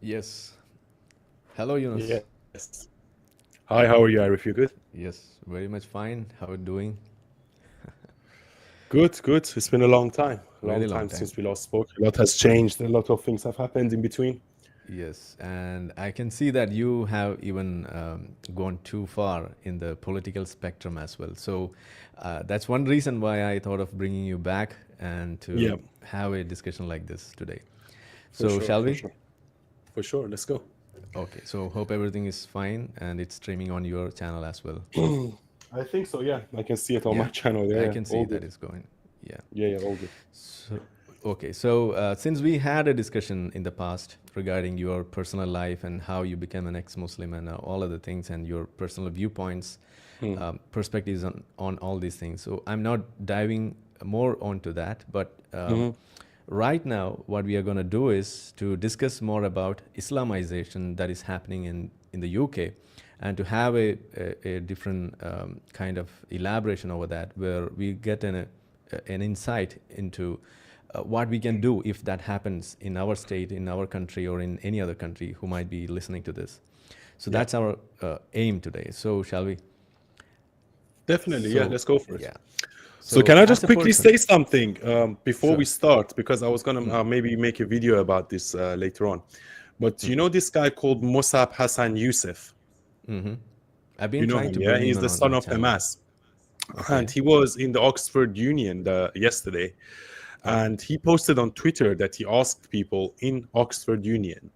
Yes. Hello, Younes. Yes. Hi, how are you, Arif? You good? Yes, very much fine. How are you doing? Good, good. It's been a long time. A long Very long time time. since we last spoke. A lot has changed. A lot of things have happened in between. Yes, and I can see that you have even gone too far in the political spectrum as well. So that's one reason why I thought of bringing you back and Yeah, to have a discussion like this today. for So, sure, shall for we? sure. For sure. Let's go. Okay, so hope everything is fine and it's streaming on your channel as well. I think so, yeah. I can see it on my Yeah, channel. Yeah, I yeah. can see All that good. is going. Yeah. Yeah, yeah, all good. So, okay, so since we had a discussion in the past regarding your personal life and how you became an ex-Muslim and all other things and your personal viewpoints, Hmm. perspectives on all these things. So I'm not diving more onto that, but Hmm. right now what we are going to do is to discuss more about Islamization that is happening in the UK and to have a different kind of elaboration over that where we get an insight into what we can do if that happens in our state, in our country, or in any other country who might be listening to this. So Yeah, that's our aim today. So shall we? definitely. Yeah, So let's go for it. yeah. So So can I as just a quickly person, say something before we sure. start? Because I was gonna maybe make a video about this later on. But you know this guy called Musab Hassan Youssef? I've You been know trying him, to yeah? bring He's him the on son my of channel. Hamas. And Okay. he was in the Oxford Union yesterday. Oh. And he posted on Twitter that he asked people in Oxford Union,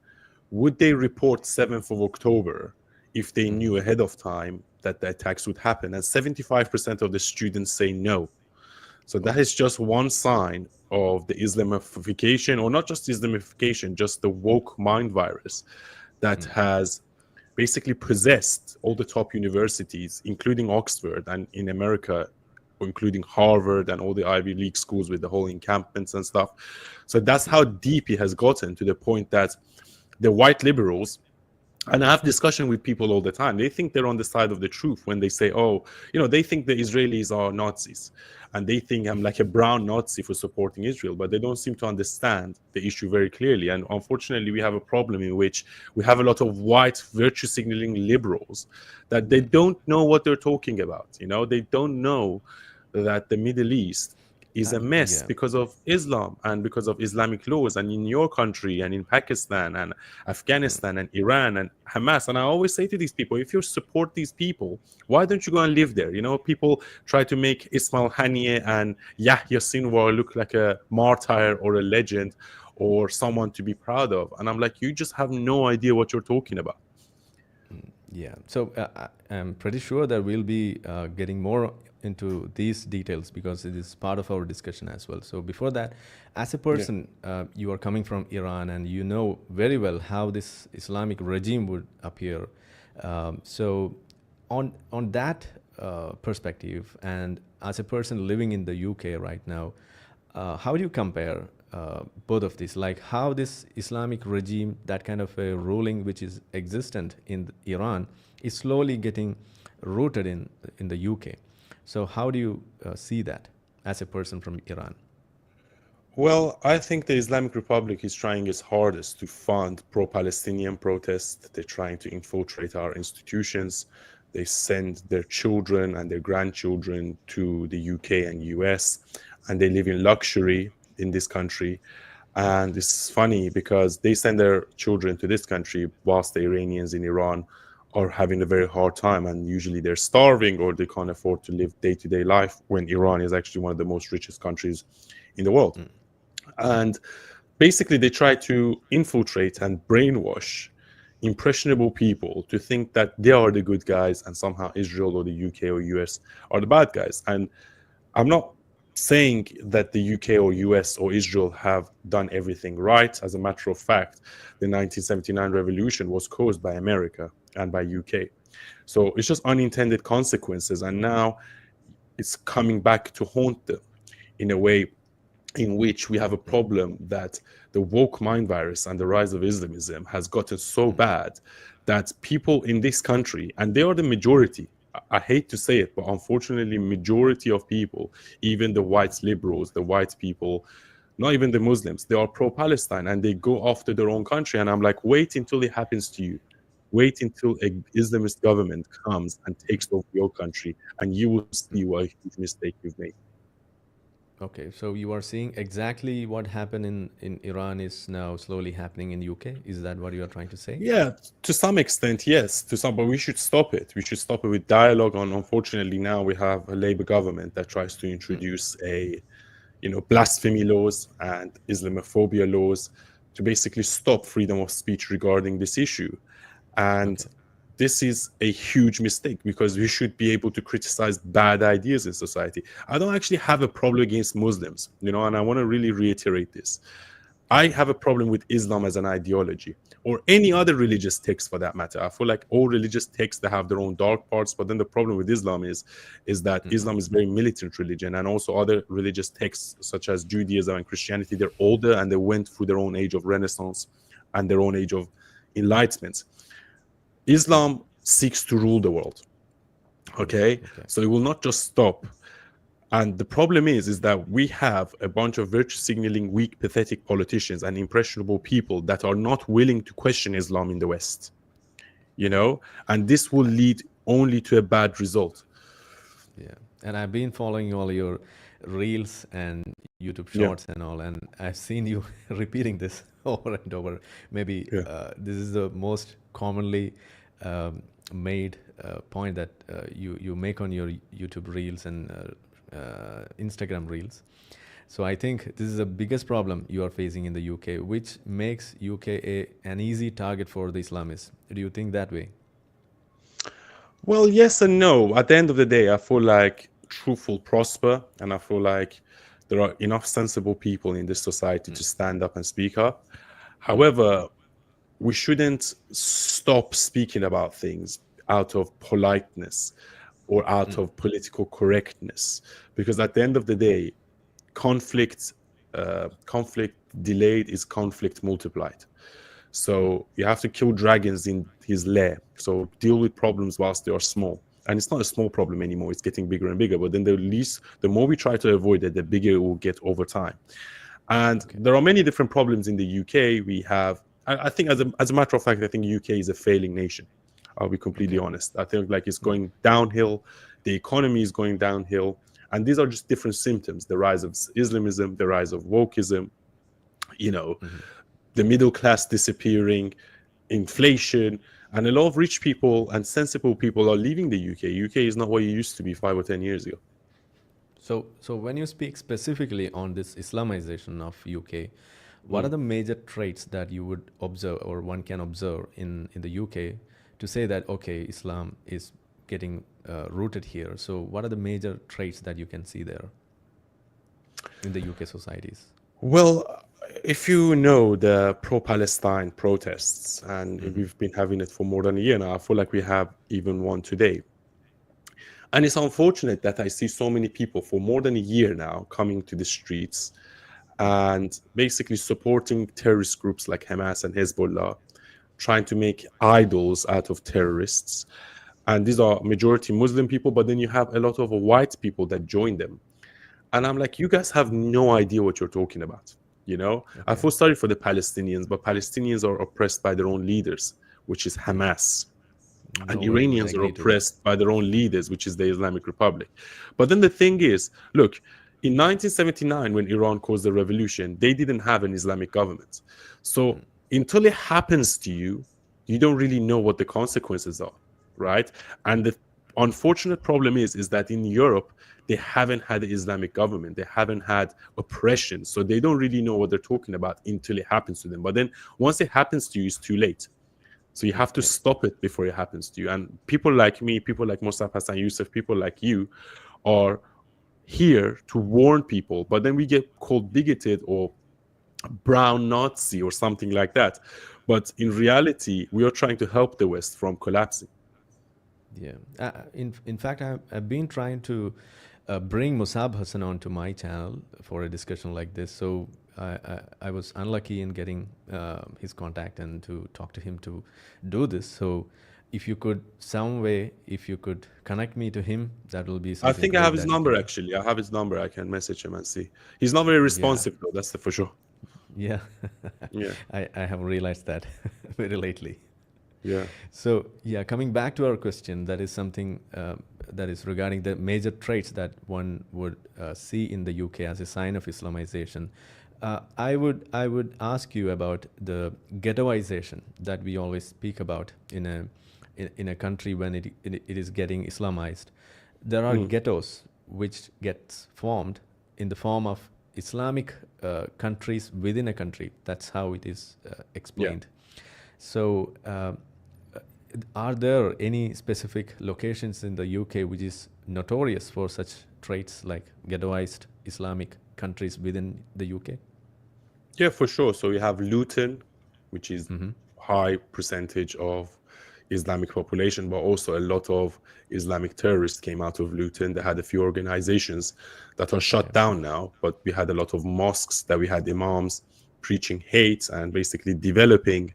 would they report 7th of October if they knew ahead of time that the attacks would happen? And 75% of the students say no. So that Oh. is just one sign of the Islamification, or not just Islamification, just the woke mind virus that has basically possessed all the top universities, including Oxford, and in America, including Harvard and all the Ivy League schools with the whole encampments and stuff. So that's how deep it has gotten, to the point that the white liberals, and I have discussion with people all the time, they think they're on the side of the truth when they say, oh, they think the Israelis are Nazis, and they think I'm like a brown Nazi for supporting Israel, but they don't seem to understand the issue very clearly. And unfortunately, we have a problem in which we have a lot of white virtue signaling liberals that they don't know what they're talking about. They don't know that the Middle East is a mess Yeah. because of Islam and because of Islamic laws, and in your country and in Pakistan and Afghanistan and Iran and Hamas. And I always say to these people, if you support these people, why don't you go and live there? People try to make Ismail Haniyeh and Yahya Sinwar look like a martyr or a legend or someone to be proud of. And I'm like, you just have no idea what you're talking about. Yeah. So I'm pretty sure that we'll be getting more into these details because it is part of our discussion as well. So before that, as a Yeah. person, you are coming from Iran and you know very well how this Islamic regime would appear. So on that perspective, and as a person living in the UK right now, how do you compare both of these? Like how this Islamic regime, that kind of a ruling which is existent in Iran, is slowly getting rooted in the UK. So how do you see that as a person from Iran? Well, I think the Islamic Republic is trying its hardest to fund pro-Palestinian protests. They're trying to infiltrate our institutions. They send their children and their grandchildren to the UK and US, and they live in luxury in this country. And it's funny because they send their children to this country whilst the Iranians in Iran are having a very hard time, and usually they're starving or they can't afford to live day-to-day life, when Iran is actually one of the most richest countries in the world. And basically, they try to infiltrate and brainwash impressionable people to think that they are the good guys and somehow Israel or the UK or US are the bad guys. And I'm not saying that the UK or US or Israel have done everything right. As a matter of fact, the 1979 revolution was caused by America and by UK. So it's just unintended consequences. And now it's coming back to haunt them in a way in which we have a problem that the woke mind virus and the rise of Islamism has gotten so bad that people in this country, and they are the majority, I hate to say it, but unfortunately, majority of people, even the white liberals, the white people, not even the Muslims. They are pro-Palestine and they go after their own country. And I'm like, wait until it happens to you. Wait until an Islamist government comes and takes over your country, and you will see what a huge mistake you've made. Okay, so you are seeing exactly what happened in Iran is now slowly happening in UK. Is that what you are trying to say? Yeah, to some extent, yes. To some, but we should stop it. We should stop it with dialogue. And unfortunately, now we have a Labour government that tries to introduce blasphemy laws and Islamophobia laws to basically stop freedom of speech regarding this issue. And Okay. this is a huge mistake because we should be able to criticize bad ideas in society. I don't actually have a problem against Muslims, and I want to really reiterate this. I Okay. have a problem with Islam as an ideology or any other religious text for that matter. I feel like all religious texts, they have their own dark parts, but then the problem with Islam is that Islam is very militant religion, and also other religious texts such as Judaism and Christianity, they're older and they went through their own age of Renaissance and their own age of enlightenment. Islam seeks to rule the world. Okay? Okay. So it will not just stop. And the problem is that we have a bunch of virtue signaling, weak, pathetic politicians and impressionable people that are not willing to question Islam in the West. And this will lead only to a bad result. Yeah. And I've been following all your reels and YouTube Yeah. shorts and all, and I've seen you repeating this over and over. Maybe Yeah. this is the most commonly made point that you make on your YouTube reels and Instagram reels. So I think this is the biggest problem you are facing in the UK, which makes UK an easy target for the Islamists. Do you think that way? Well, yes and no. At the end of the day, I feel like truth will prosper, and I feel like there are enough sensible people in this society to stand up and speak up. However, we shouldn't stop speaking about things out of politeness or out of political correctness, because at the end of the day, conflict delayed is conflict multiplied. So you have to kill dragons in his lair. So deal with problems whilst they are small. And it's not a small problem anymore. It's getting bigger and bigger. But then the more we try to avoid it, the bigger it will get over time. And there are many different problems in the UK. We have, I think, as a matter of fact, I think UK is a failing nation. I'll be completely honest. I think like it's going downhill. The economy is going downhill. And these are just different symptoms. The rise of Islamism, the rise of wokeism, the middle class disappearing, inflation, and a lot of rich people and sensible people are leaving the UK. UK is not what it used to be 5 or 10 years ago. So when you speak specifically on this Islamization of UK, what are the major traits that you would observe or one can observe in the UK to say that, okay, Islam is getting rooted here? So what are the major traits that you can see there in the UK societies? Well, if you know the pro-Palestine protests, and we've been having it for more than a year now, I feel like we have even one today. And it's unfortunate that I see so many people for more than a year now coming to the streets and basically supporting terrorist groups like Hamas and Hezbollah, trying to make idols out of terrorists. And these are majority Muslim people, but then you have a lot of white people that join them. And I'm like, you guys have no idea what you're talking about. I feel sorry for the Palestinians, but Palestinians are oppressed by their own leaders, which is Hamas. And Nobody would Iranians are agree to that. oppressed by their own leaders, which is the Islamic Republic. But then the thing is, look, in 1979, when Iran caused the revolution, they didn't have an Islamic government. So until it happens to you, you don't really know what the consequences are, right? And the unfortunate problem is that in Europe, they haven't had the Islamic government. They haven't had oppression. So they don't really know what they're talking about until it happens to them. But then once it happens to you, it's too late. So you have to stop it before it happens to you. And people like me, people like Mossab Hassan Youssef, people like you are here to warn people. But then we get called bigoted or brown Nazi or something like that. But in reality, we are trying to help the West from collapsing. Yeah. In fact, I've been trying to bring Mossab Hassan onto my channel for a discussion like this. So I was unlucky in getting his contact and to talk to him to do this. So if you could some way, if you could connect me to him, that will be I something think I have great his that you number can do. actually. I have his number. I can message him and see. He's not very Yeah, responsive though. That's the for sure. yeah. Yeah, I have realized that very lately. yeah, So, yeah, coming back to our question, that is something that is regarding the major traits that one would see in the UK as a sign of Islamization. I would ask you about the ghettoization that we always speak about in a country when it is getting Islamized. There are mm, ghettos which gets formed in the form of Islamic countries within a country. That's how it is yeah. explained. So, are there any specific locations in the UK which is notorious for such traits like ghettoized Islamic countries within the UK? Yeah, for sure. So we have Luton, which is Mm-hmm. high percentage of Islamic population, but also a lot of Islamic terrorists came out of Luton. They had a few organizations that are Okay. shut down now, but we had a lot of mosques that we had imams preaching hate and basically developing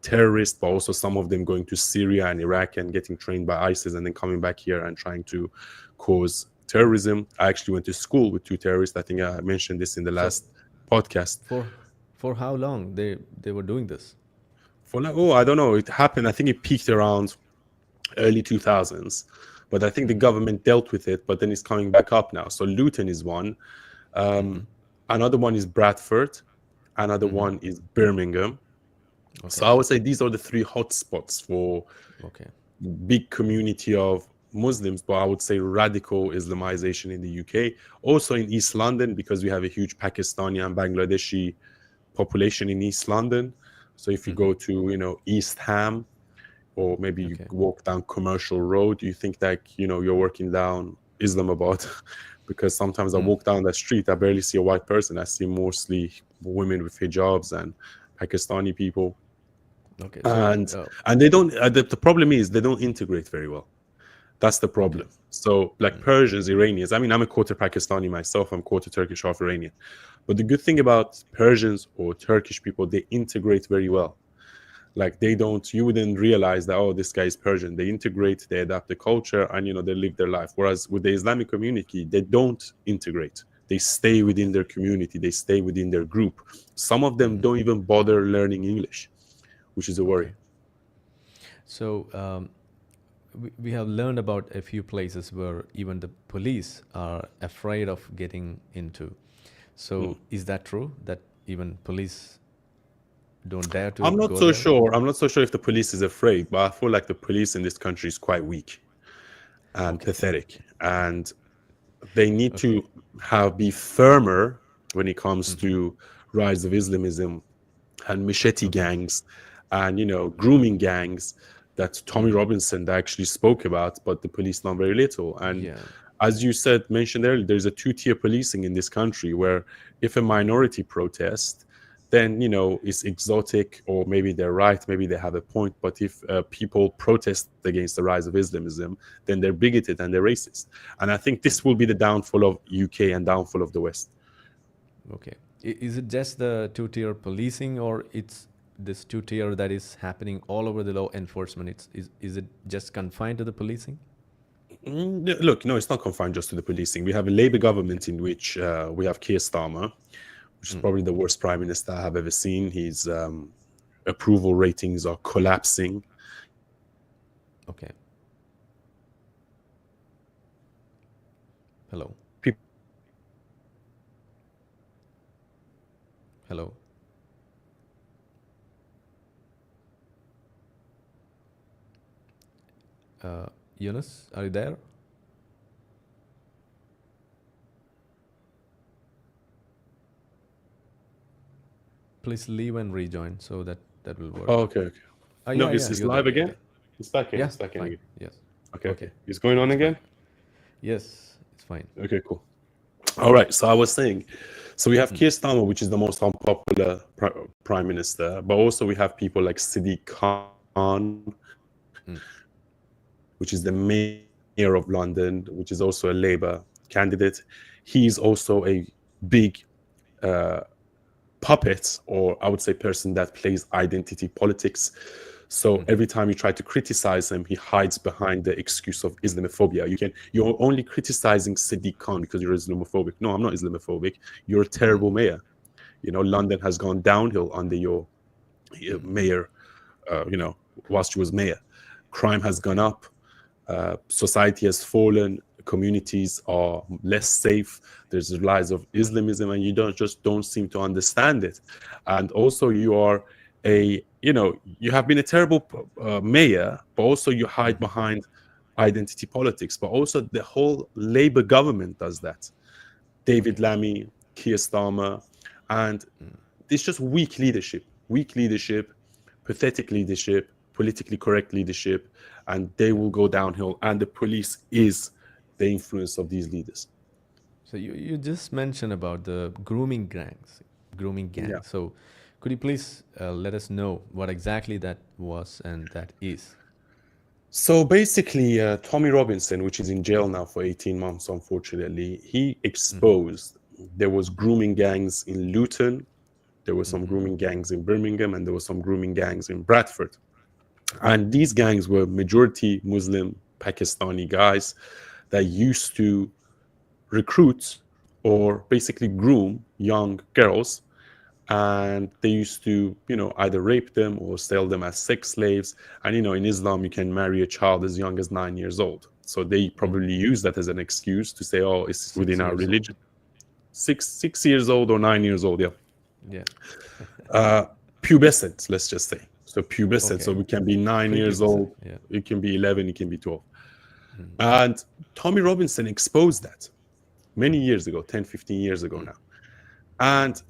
terrorists, but also some of them going to Syria and Iraq and getting trained by ISIS and then coming back here and trying to cause terrorism. I actually went to school with two terrorists. I think I mentioned this in the So last podcast. for for how long they were doing this? For like, oh, I don't know, it happened. I think it peaked around early 2000s, but I think the government dealt with it, but then it's coming back up now. So Luton is one. Mm-hmm. Another one is Bradford. Another Mm-hmm. one is Birmingham. So Okay. I would say these are the three hotspots for Okay. big community of Muslims, but I would say radical Islamization in the UK. Also in East London, because we have a huge Pakistani and Bangladeshi population in East London. So if you Mm-hmm. go to, East Ham, or maybe you Okay. walk down Commercial Road, you think that, you're working down Islamabad. Because sometimes I Mm. walk down that street, I barely see a white person. I see mostly women with hijabs and Pakistani people. Okay. So And they don't, the problem is they don't integrate very well. That's the okay. problem. So, like Persians, Iranians, I mean, I'm a quarter Pakistani myself, I'm quarter Turkish, half Iranian. But the good thing about Persians or Turkish people, they integrate very well. Like, they don't, you wouldn't realize that, oh, this guy is Persian. They integrate, they adapt the culture, and, they live their life. Whereas with the Islamic community, they don't integrate. They stay within their community, they stay within their group. Some of them don't even bother learning English, which is a Okay. worry. So we have learned about a few places where even the police are afraid of getting into. So is that true that even police don't dare to I'm not go so there? sure. I'm not so sure if the police is afraid, but I feel like the police in this country is quite weak and Okay. pathetic, and they need Okay. to be firmer when it comes to rise of Islamism and machete Okay. gangs and grooming gangs that Tommy Mm-hmm. Robinson actually spoke about, but the police know very little. And Yeah. as you mentioned earlier, there's a two-tier policing in this country where if a minority protest, then it's exotic, or maybe they're right, maybe they have a point. But if people protest against the rise of Islamism, then they're bigoted and they're racist. And I think this will be the downfall of UK and downfall of the West. Okay. Is it just the two-tier policing, or it's this two-tier that is happening all over the law enforcement? Is it just confined to the policing? Look, no, it's not confined just to the policing. We have a Labour government in which we have Keir Starmer, which is probably the worst prime minister I have ever seen. His approval ratings are collapsing. Okay. Hello. People Hello. Younes, are you there? Please leave and rejoin so that will work. Oh, okay, okay. No, Yeah, yeah, it's you're live there, you're again? there. It's back in. Yeah, It's back in fine. again. Yes. Okay, Okay, okay. It's going on it's fine. again? Yes, it's fine. Okay, cool. All right, so I was saying, so we have Keir Starmer, which is the most unpopular prime minister, but also we have people like Sadiq Khan, which is the mayor of London, which is also a Labour candidate. He's also a big puppet, or I would say person that plays identity politics. So every time you try to criticize him, he hides behind the excuse of Islamophobia. You're only criticizing Sadiq Khan because you're Islamophobic. No, I'm not Islamophobic. You're a terrible mayor. You know, London has gone downhill under your mayor, whilst you was mayor. Crime has gone up. Society has fallen. Communities are less safe. There's the rise of Islamism, and you don't seem to understand it. And also, you are you have been a terrible mayor, but also you hide behind identity politics. But also, the whole Labour government does that. David Lammy, Keir Starmer, and it's just weak leadership, pathetic leadership, politically correct leadership, and they will go downhill. And the police is the influence of these leaders. So you just mentioned about the grooming gangs. Yeah. So could you please let us know what exactly that was and that is? So basically, Tommy Robinson, which is in jail now for 18 months, unfortunately, he exposed there was grooming gangs in Luton, there were some grooming gangs in Birmingham, and there were some grooming gangs in Bradford. And these gangs were majority Muslim Pakistani guys that used to recruit or basically groom young girls, and they used to either rape them or sell them as sex slaves. And in Islam you can marry a child as young as 9 years old, so they probably use that as an excuse to say, oh, it's within our religion. 6 years old or 9 years old. Pubescent, let's just say. So pubescent, okay. So we can be 9 years old, it can be 11, it can be 12. And Tommy Robinson exposed that many years ago, 10-15 years ago now, and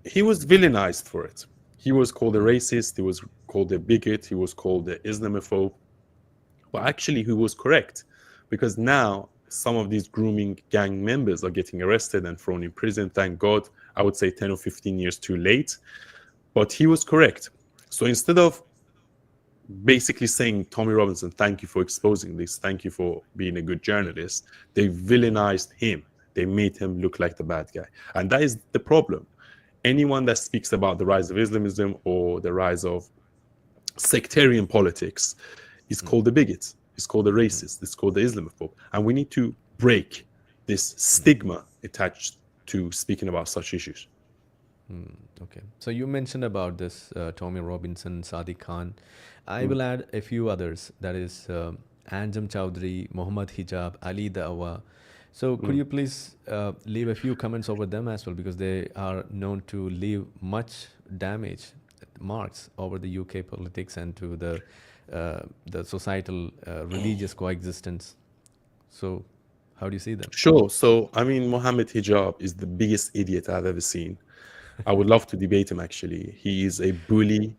he was villainized for it. He was called a racist, he was called a bigot, he was called an Islamophobe. But actually he was correct, because now some of these grooming gang members are getting arrested and thrown in prison. Thank God. I would say 10 or 15 years too late, but he was correct. So instead of basically saying, Tommy Robinson, thank you for exposing this, thank you for being a good journalist, they villainized him. They made him look like the bad guy. And that is the problem. Anyone that speaks about the rise of Islamism or the rise of sectarian politics is called a bigot, it's called a racist, it's called the Islamophobe. And we need to break this stigma attached to speaking about such issues. Okay. So you mentioned about this Tommy Robinson, Sadiq Khan. I will add a few others. That is Anjum Chowdhury, Muhammad Hijab, Ali Dawa. So could you please leave a few comments over them as well, because they are known to leave much damage, marks over the UK politics and to the societal religious coexistence. So how do you see them? Sure. So, I mean, Muhammad Hijab is the biggest idiot I've ever seen. I would love to debate him, actually. He is a bully.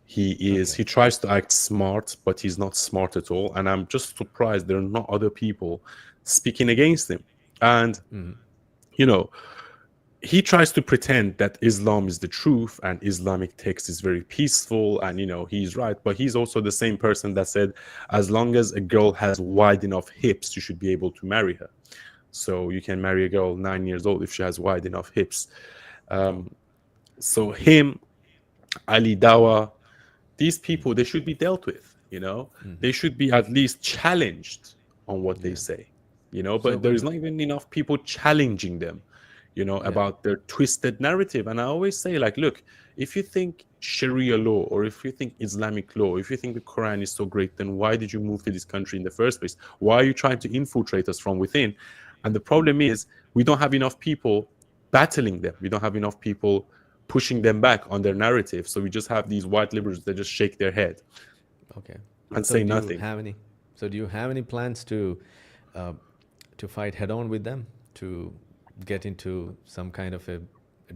He tries to act smart, but he's not smart at all. And I'm just surprised there are not other people speaking against him. And, he tries to pretend that Islam is the truth and Islamic text is very peaceful, and he's right. But he's also the same person that said, as long as a girl has wide enough hips, you should be able to marry her. So you can marry a girl 9 years old if she has wide enough hips. So him, Ali Dawa, these people, they should be dealt with. They should be at least challenged on what they say. But there's not even enough people challenging them about their twisted narrative. And I always say, look, if you think Sharia law, or if you think Islamic law, if you think the Quran is so great, then why did you move to this country in the first place? Why are you trying to infiltrate us from within? And the problem is, we don't have enough people battling them. We don't have enough people pushing them back on their narrative. So we just have these white liberals that just shake their head and say nothing. Do you have any plans to fight head on with them, to get into some kind of a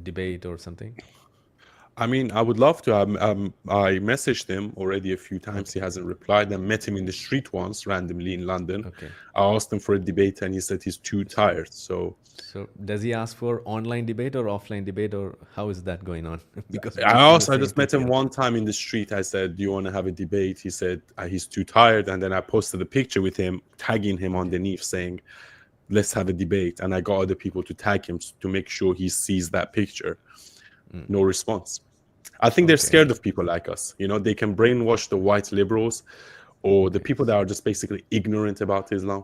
debate or something? I mean, I would love to. I messaged him already a few times. He hasn't replied. I met him in the street once, randomly in London. I asked him for a debate, and he said he's too tired. So does he ask for online debate or offline debate, or how is that going on? Because I just met him one time in the street. I said, do you want to have a debate? He said he's too tired. And then I posted a picture with him, tagging him underneath, saying, let's have a debate. And I got other people to tag him to make sure he sees that picture. No response. I think they're Okay. scared of people like us. You know, they can brainwash the white liberals or the Okay. people that are just basically ignorant about Islam.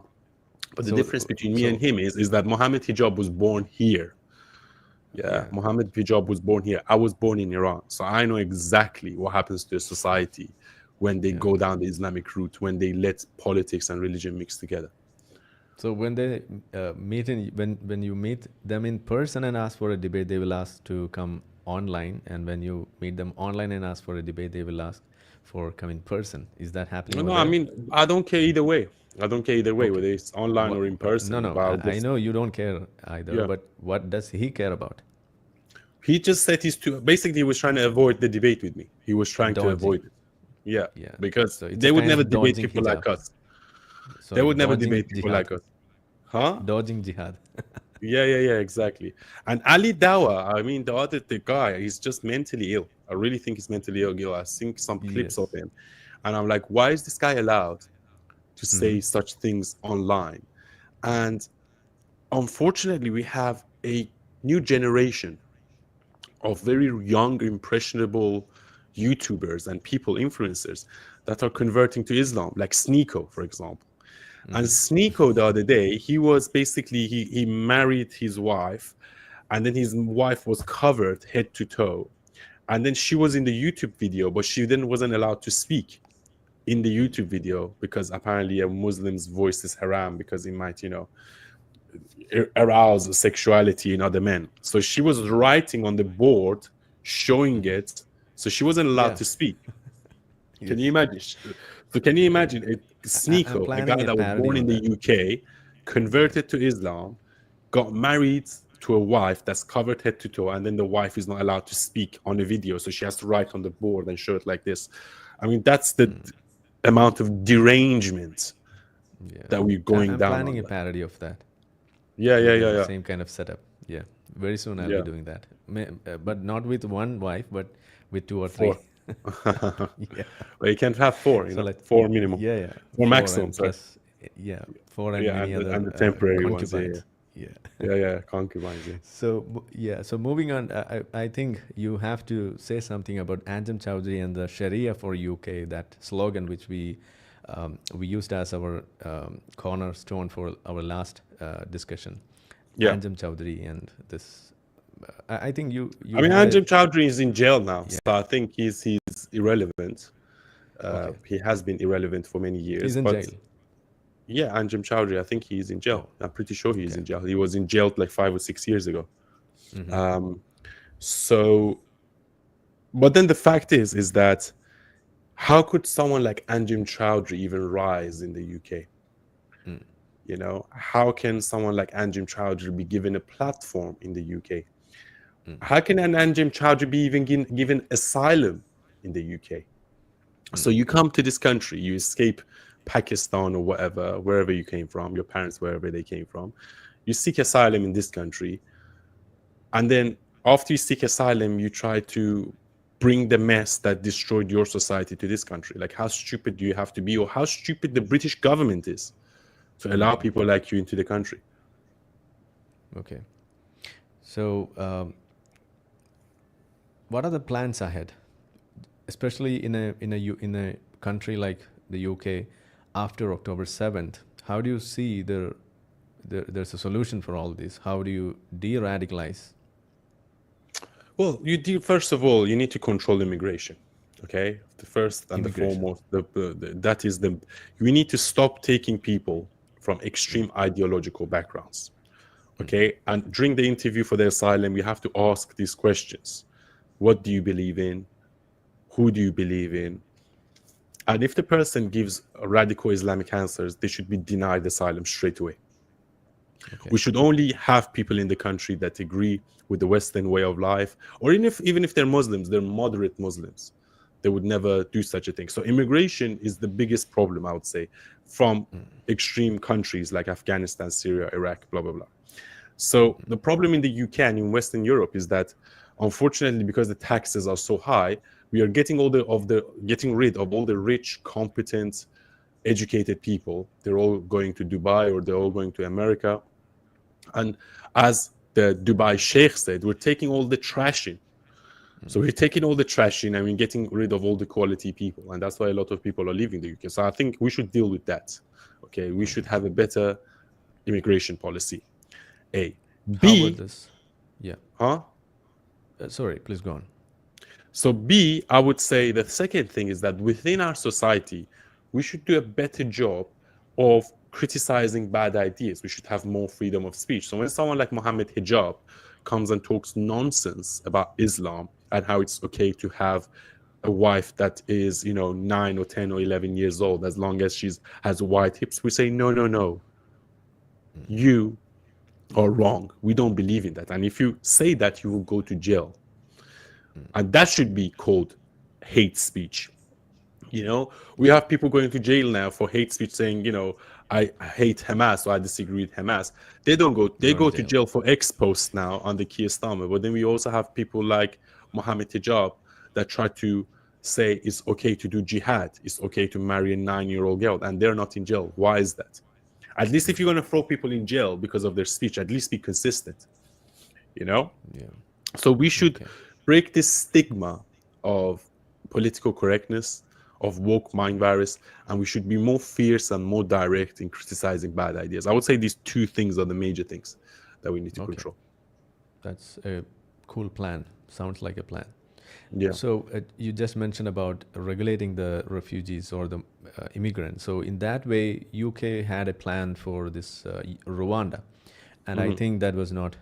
But the difference So, between me and so him is that Mohammed Hijab was born here. Yeah, yeah. Mohammed Hijab was born here. I was born in Iran. So I know exactly what happens to a society when they Yeah. go down the Islamic route, when they let politics and religion mix together. So when they meet in when you meet them in person and ask for a debate, they will ask to come online, and when you meet them online and ask for a debate, they will ask for come in person. Is that happening over No, I there? mean, I don't care either way. I don't care either way, Okay. whether it's online What? or in No, person. no. But I'll I just, know you don't care either, yeah. but what does he care about? He just said he's too, basically, he was trying to avoid the debate with me. He was trying to avoid Dodging. it. Yeah, Yeah. because So it's a they would kind never of debate dodging people like hijab. us. They Sorry, would never dodging debate people jihad. like us. Huh? Dodging jihad. Yeah, exactly. And Ali Dawa, I mean, the guy, he's just mentally ill. I really think he's mentally ill. I've seen some clips of Yes. him, and I'm like, why is this guy allowed to Mm-hmm. say such things online? And unfortunately, we have a new generation of very young, impressionable YouTubers and people, influencers, that are converting to Islam, like Sneeko, for example. And Mm-hmm. Sneeko, the other day, he was basically, he married his wife, and then his wife was covered head to toe. And then she was in the YouTube video, but she then wasn't allowed to speak in the YouTube video because apparently a Muslim's voice is haram because it might, arouse sexuality in other men. So she was writing on the board, showing Mm-hmm. it. So she wasn't allowed Yeah. to speak. Can you Yes. imagine? So can you Yeah. imagine a I'm Sneeko, a planning guy a that was parody born in on the that. UK, Yeah. converted to Islam, got married to a wife that's covered head to toe, and then the wife is not allowed to speak on a video, so she has to write on the board and show it like this. I mean, that's the amount of derangement Yeah. that we're going I'm down planning on. a parody of that. Yeah, With yeah, the yeah, yeah, same kind of setup. Yeah, very soon I'll be yeah. doing that. But not with one wife, but with two or three. 4. Yeah. Well, you can't have 4, So like, 4 minimum, yeah, yeah, 4 four maximum. and Sorry. plus, yeah, four and Yeah, many and other the temporary ones. Yeah, concubines. Yeah. yeah, concubines. Yeah. So yeah, so moving on, I think you have to say something about Anjem Chowdhury and the Sharia for UK, that slogan which we used as our cornerstone for our last discussion. Yeah. Anjem Chowdhury and this. I think I you mean, had a Anjem Chowdhury is in jail now, yeah. so I think he's irrelevant. Okay, He has been irrelevant for many years, he's in but jail. yeah, Anjem Chowdhury, I think he's in jail. Oh, I'm pretty sure he's okay. in jail. He was in jail like 5 or 6 years ago. Mm-hmm. So, but then the fact is that how could someone like Anjem Chowdhury even rise in the UK? Mm. How can someone like Anjem Chowdhury be given a platform in the UK? Mm. How can an Anjem Chowdhury be even given asylum in the UK? So you come to this country, you escape Pakistan or whatever, wherever you came from, your parents, wherever they came from, you seek asylum in this country. And then after you seek asylum, you try to bring the mess that destroyed your society to this country. Like, how stupid do you have to be, or how stupid the British government is to allow people like you into the country? Okay. So, what are the plans ahead, especially in a country like the UK after October 7th? How do you see there's a solution for all this? How do you de-radicalize? Well, first of all, you need to control immigration. Okay, the first and the Immigration. foremost, that is we need to stop taking people from extreme ideological backgrounds. Okay, and during the interview for the asylum, you have to ask these questions: what do you believe in? Who do you believe in? And if the person gives radical Islamic answers, they should be denied asylum straight away. Okay. We should only have people in the country that agree with the Western way of life, or even if they're Muslims, they're moderate Muslims. They would never do such a thing. So immigration is the biggest problem, I would say, from extreme countries like Afghanistan, Syria, Iraq, blah, blah, blah. So the problem in the UK and in Western Europe is that, unfortunately, because the taxes are so high, we are getting getting rid of all the rich, competent, educated people. They're all going to Dubai, or they're all going to America. And as the Dubai Sheikh said, we're taking all the trash in. So we're taking all the trash in and we're getting rid of all the quality people. And that's why a lot of people are leaving the UK. So I think we should deal with that. Okay, we should have a better immigration policy. A. How about B, this? Yeah. huh? Sorry, please go on. So B, I would say the second thing is that within our society, we should do a better job of criticizing bad ideas. We should have more freedom of speech. So when someone like Mohammed Hijab comes and talks nonsense about Islam and how it's okay to have a wife that is, 9 or 10 or 11 years old, as long as she's has white hips, we say, no, no, no. You are wrong. We don't believe in that. And if you say that, you will go to jail. And that should be called hate speech. We have people going to jail now for hate speech, saying, I hate Hamas or I disagree with Hamas. They go to jail for X posts now on the Keir Starmer. But then we also have people like Mohammed Hijab that try to say it's okay to do jihad, it's okay to marry a 9-year-old girl, and they're not in jail. Why is that? At least if you're going to throw people in jail because of their speech, at least be consistent. Yeah. So we should break this stigma of political correctness, of woke mind virus, and we should be more fierce and more direct in criticizing bad ideas. I would say these two things are the major things that we need to control. That's a cool plan. Sounds like a plan. Yeah. So you just mentioned about regulating the refugees or the immigrants. So in that way, UK had a plan for this Rwanda. And I think that was not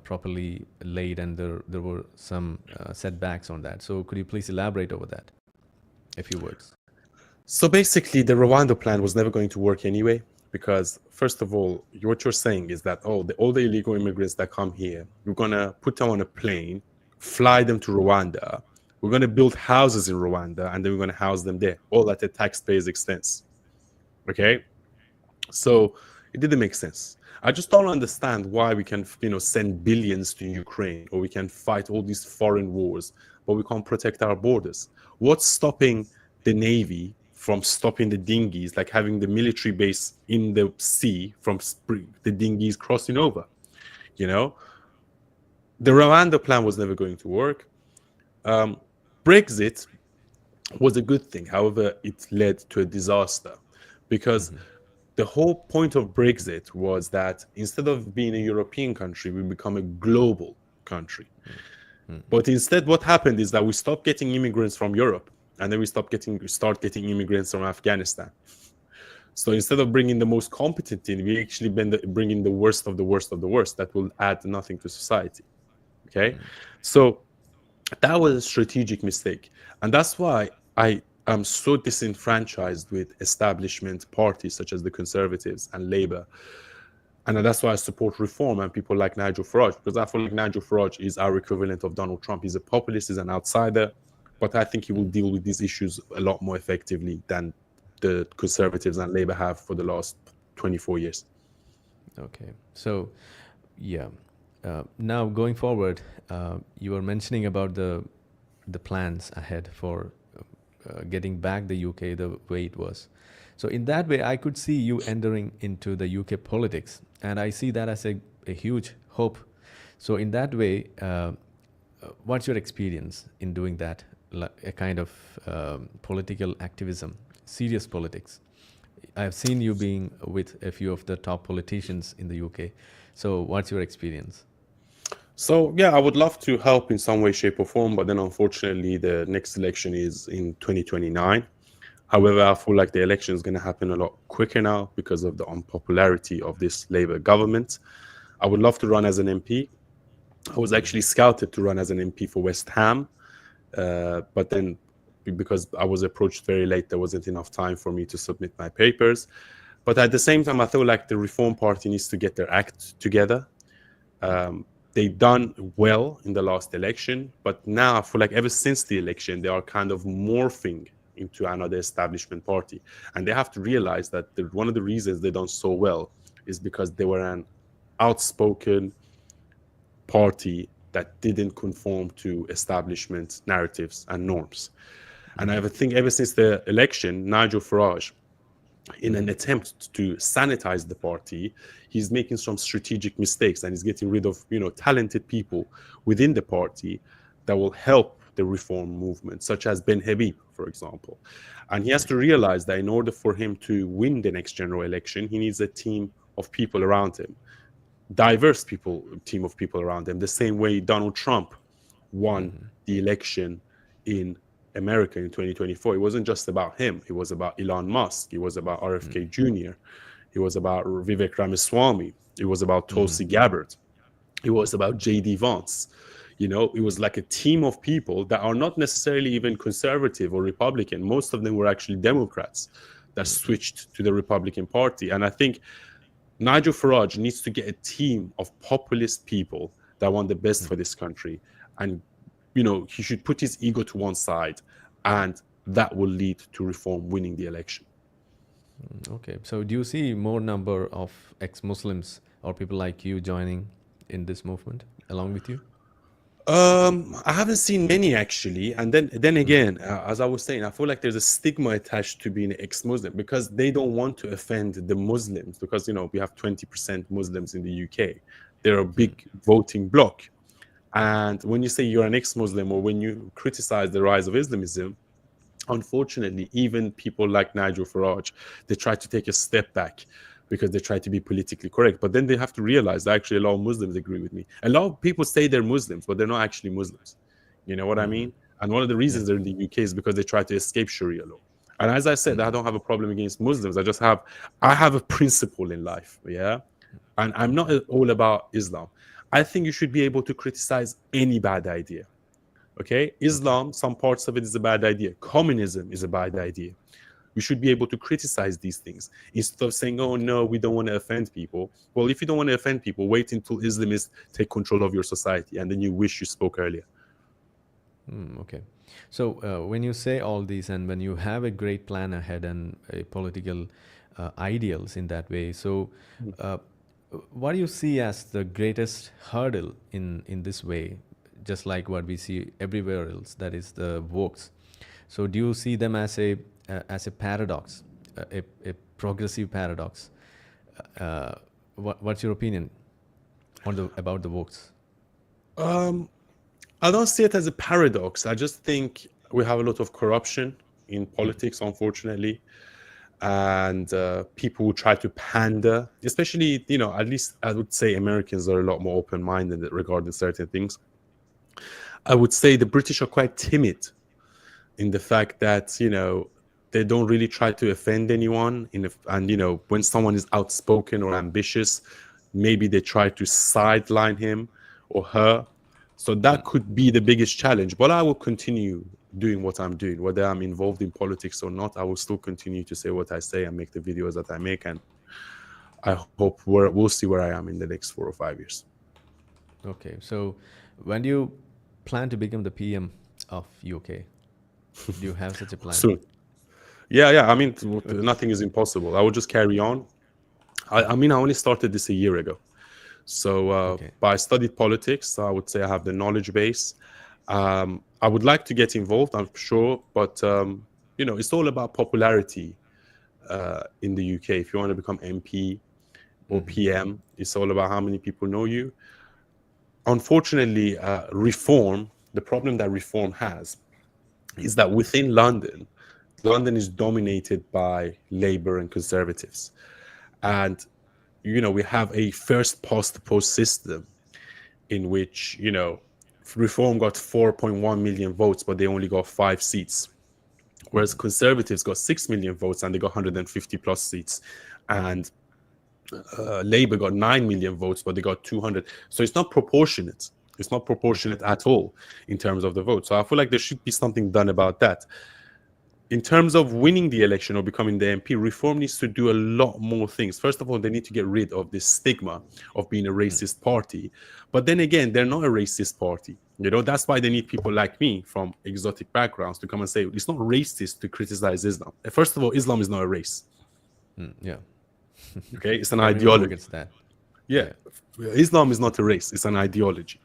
properly laid, and there were some setbacks on that. So could you please elaborate over that? A few words. So basically, the Rwanda plan was never going to work anyway, because first of all, what you're saying is that, all the illegal immigrants that come here, we're going to put them on a plane, fly them to Rwanda. We're going to build houses in Rwanda, and then we're going to house them there, all at the taxpayer's expense. Okay? So it didn't make sense. I just don't understand why we can, send billions to Ukraine, or we can fight all these foreign wars, but we can't protect our borders. What's stopping the Navy from stopping the dinghies, like having the military base in the sea from the dinghies crossing over? The Rwanda plan was never going to work. Brexit was a good thing. However, it led to a disaster, because the whole point of Brexit was that instead of being a European country, we become a global country. But instead, what happened is that we stopped getting immigrants from Europe, and then we start getting immigrants from Afghanistan. So instead of bringing the most competent in, we actually bring in the worst of the worst of the worst that will add nothing to society. Okay? So that was a strategic mistake. And that's why I am so disenfranchised with establishment parties such as the Conservatives and Labour. And that's why I support reform and people like Nigel Farage, because I feel like Nigel Farage is our equivalent of Donald Trump. He's a populist, he's an outsider, but I think he will deal with these issues a lot more effectively than the Conservatives and Labour have for the last 24 years. Okay. So, now going forward, you were mentioning about the plans ahead for getting back the UK the way it was. So in that way, I could see you entering into the UK politics, and I see that as a huge hope. So in that way, what's your experience in doing that, a kind of political activism, serious politics? I've seen you being with a few of the top politicians in the UK. So what's your experience? So, I would love to help in some way, shape or form, but then unfortunately the next election is in 2029. However, I feel like the election is going to happen a lot quicker now because of the unpopularity of this Labour government. I would love to run as an MP. I was actually scouted to run as an MP for West Ham, but then because I was approached very late, there wasn't enough time for me to submit my papers. But at the same time, I feel like the Reform Party needs to get their act together. They've done well in the last election, but now I feel like ever since the election, they are kind of morphing into another establishment party. And they have to realize that one of the reasons they done so well is because they were an outspoken party that didn't conform to establishment narratives and norms. And I think ever since the election, Nigel Farage, in an attempt to sanitize the party, he's making some strategic mistakes, and he's getting rid of, talented people within the party that will help the reform movement, such as Ben Habib, for example. And he has to realize that in order for him to win the next general election, he needs a team of people around him, diverse team of people around him, the same way Donald Trump won the election in America in 2024. It wasn't just about him. It was about Elon Musk. It was about RFK Jr. It was about Vivek Ramaswamy. It was about Tulsi Gabbard. It was about J.D. Vance. You know, it was like a team of people that are not necessarily even conservative or Republican. Most of them were actually Democrats that switched to the Republican Party. And I think Nigel Farage needs to get a team of populist people that want the best for this country. And, you know, he should put his ego to one side, and that will lead to reform winning the election. Okay. So do you see more number of ex-Muslims or people like you joining in this movement along with you? I haven't seen many actually, and then again, as I was saying, I feel like there's a stigma attached to being ex-Muslim because they don't want to offend the Muslims, because, you know, we have 20% Muslims in the UK. They're a big voting bloc, and when you say you're an ex-Muslim or when you criticize the rise of Islamism, unfortunately, even people like Nigel Farage, they try to take a step back because they try to be politically correct. But then they have to realize that actually a lot of Muslims agree with me. A lot of people say they're Muslims, but they're not actually Muslims. You know what I mean? And one of the reasons they're in the UK is because they try to escape Sharia law. And as I said, I don't have a problem against Muslims. I have a principle in life, yeah? And I'm not all about Islam. I think you should be able to criticize any bad idea, okay? Islam, some parts of it is a bad idea. Communism is a bad idea. We should be able to criticize these things instead of saying, oh, no, we don't want to offend people. Well, if you don't want to offend people, wait until Islamists take control of your society, and then you wish you spoke earlier. Okay. So when you say all these and when you have a great plan ahead and political ideals in that way, so what do you see as the greatest hurdle in this way, just like what we see everywhere else, that is the wokes? So do you see them as a paradox, a progressive paradox? What's your opinion on about the wokes? I don't see it as a paradox. I just think we have a lot of corruption in politics, unfortunately, and people who try to pander, especially, you know, at least I would say Americans are a lot more open-minded regarding certain things. I would say the British are quite timid in the fact that, you know, they don't really try to offend anyone. And, you know, when someone is outspoken or ambitious, maybe they try to sideline him or her. So that could be the biggest challenge. But I will continue doing what I'm doing. Whether I'm involved in politics or not, I will still continue to say what I say and make the videos that I make. And I hope we'll see where I am in the next 4 or 5 years. Okay. So when do you plan to become the PM of UK? Do you have such a plan? Soon. Yeah. I mean, nothing is impossible. I will just carry on. I mean, I only started this a year ago. So, but I studied politics. So I would say I have the knowledge base. I would like to get involved, I'm sure. But, you know, it's all about popularity in the UK. If you want to become MP or PM, it's all about how many people know you. Unfortunately, the problem that reform has is that within London is dominated by Labour and Conservatives. And, you know, we have a first past the post system in which, you know, Reform got 4.1 million votes, but they only got 5 seats. Whereas Conservatives got 6 million votes and they got 150 plus seats. And Labour got 9 million votes, but they got 200. So it's not proportionate. It's not proportionate at all in terms of the vote. So I feel like there should be something done about that. In terms of winning the election or becoming the MP, Reform needs to do a lot more things. First of all, they need to get rid of this stigma of being a racist party. But then again, they're not a racist party. You know, that's why they need people like me from exotic backgrounds to come and say, it's not racist to criticize Islam. First of all, Islam is not a race. Yeah. Okay, it's an ideology. It's that. Yeah. Islam is not a race, it's an ideology.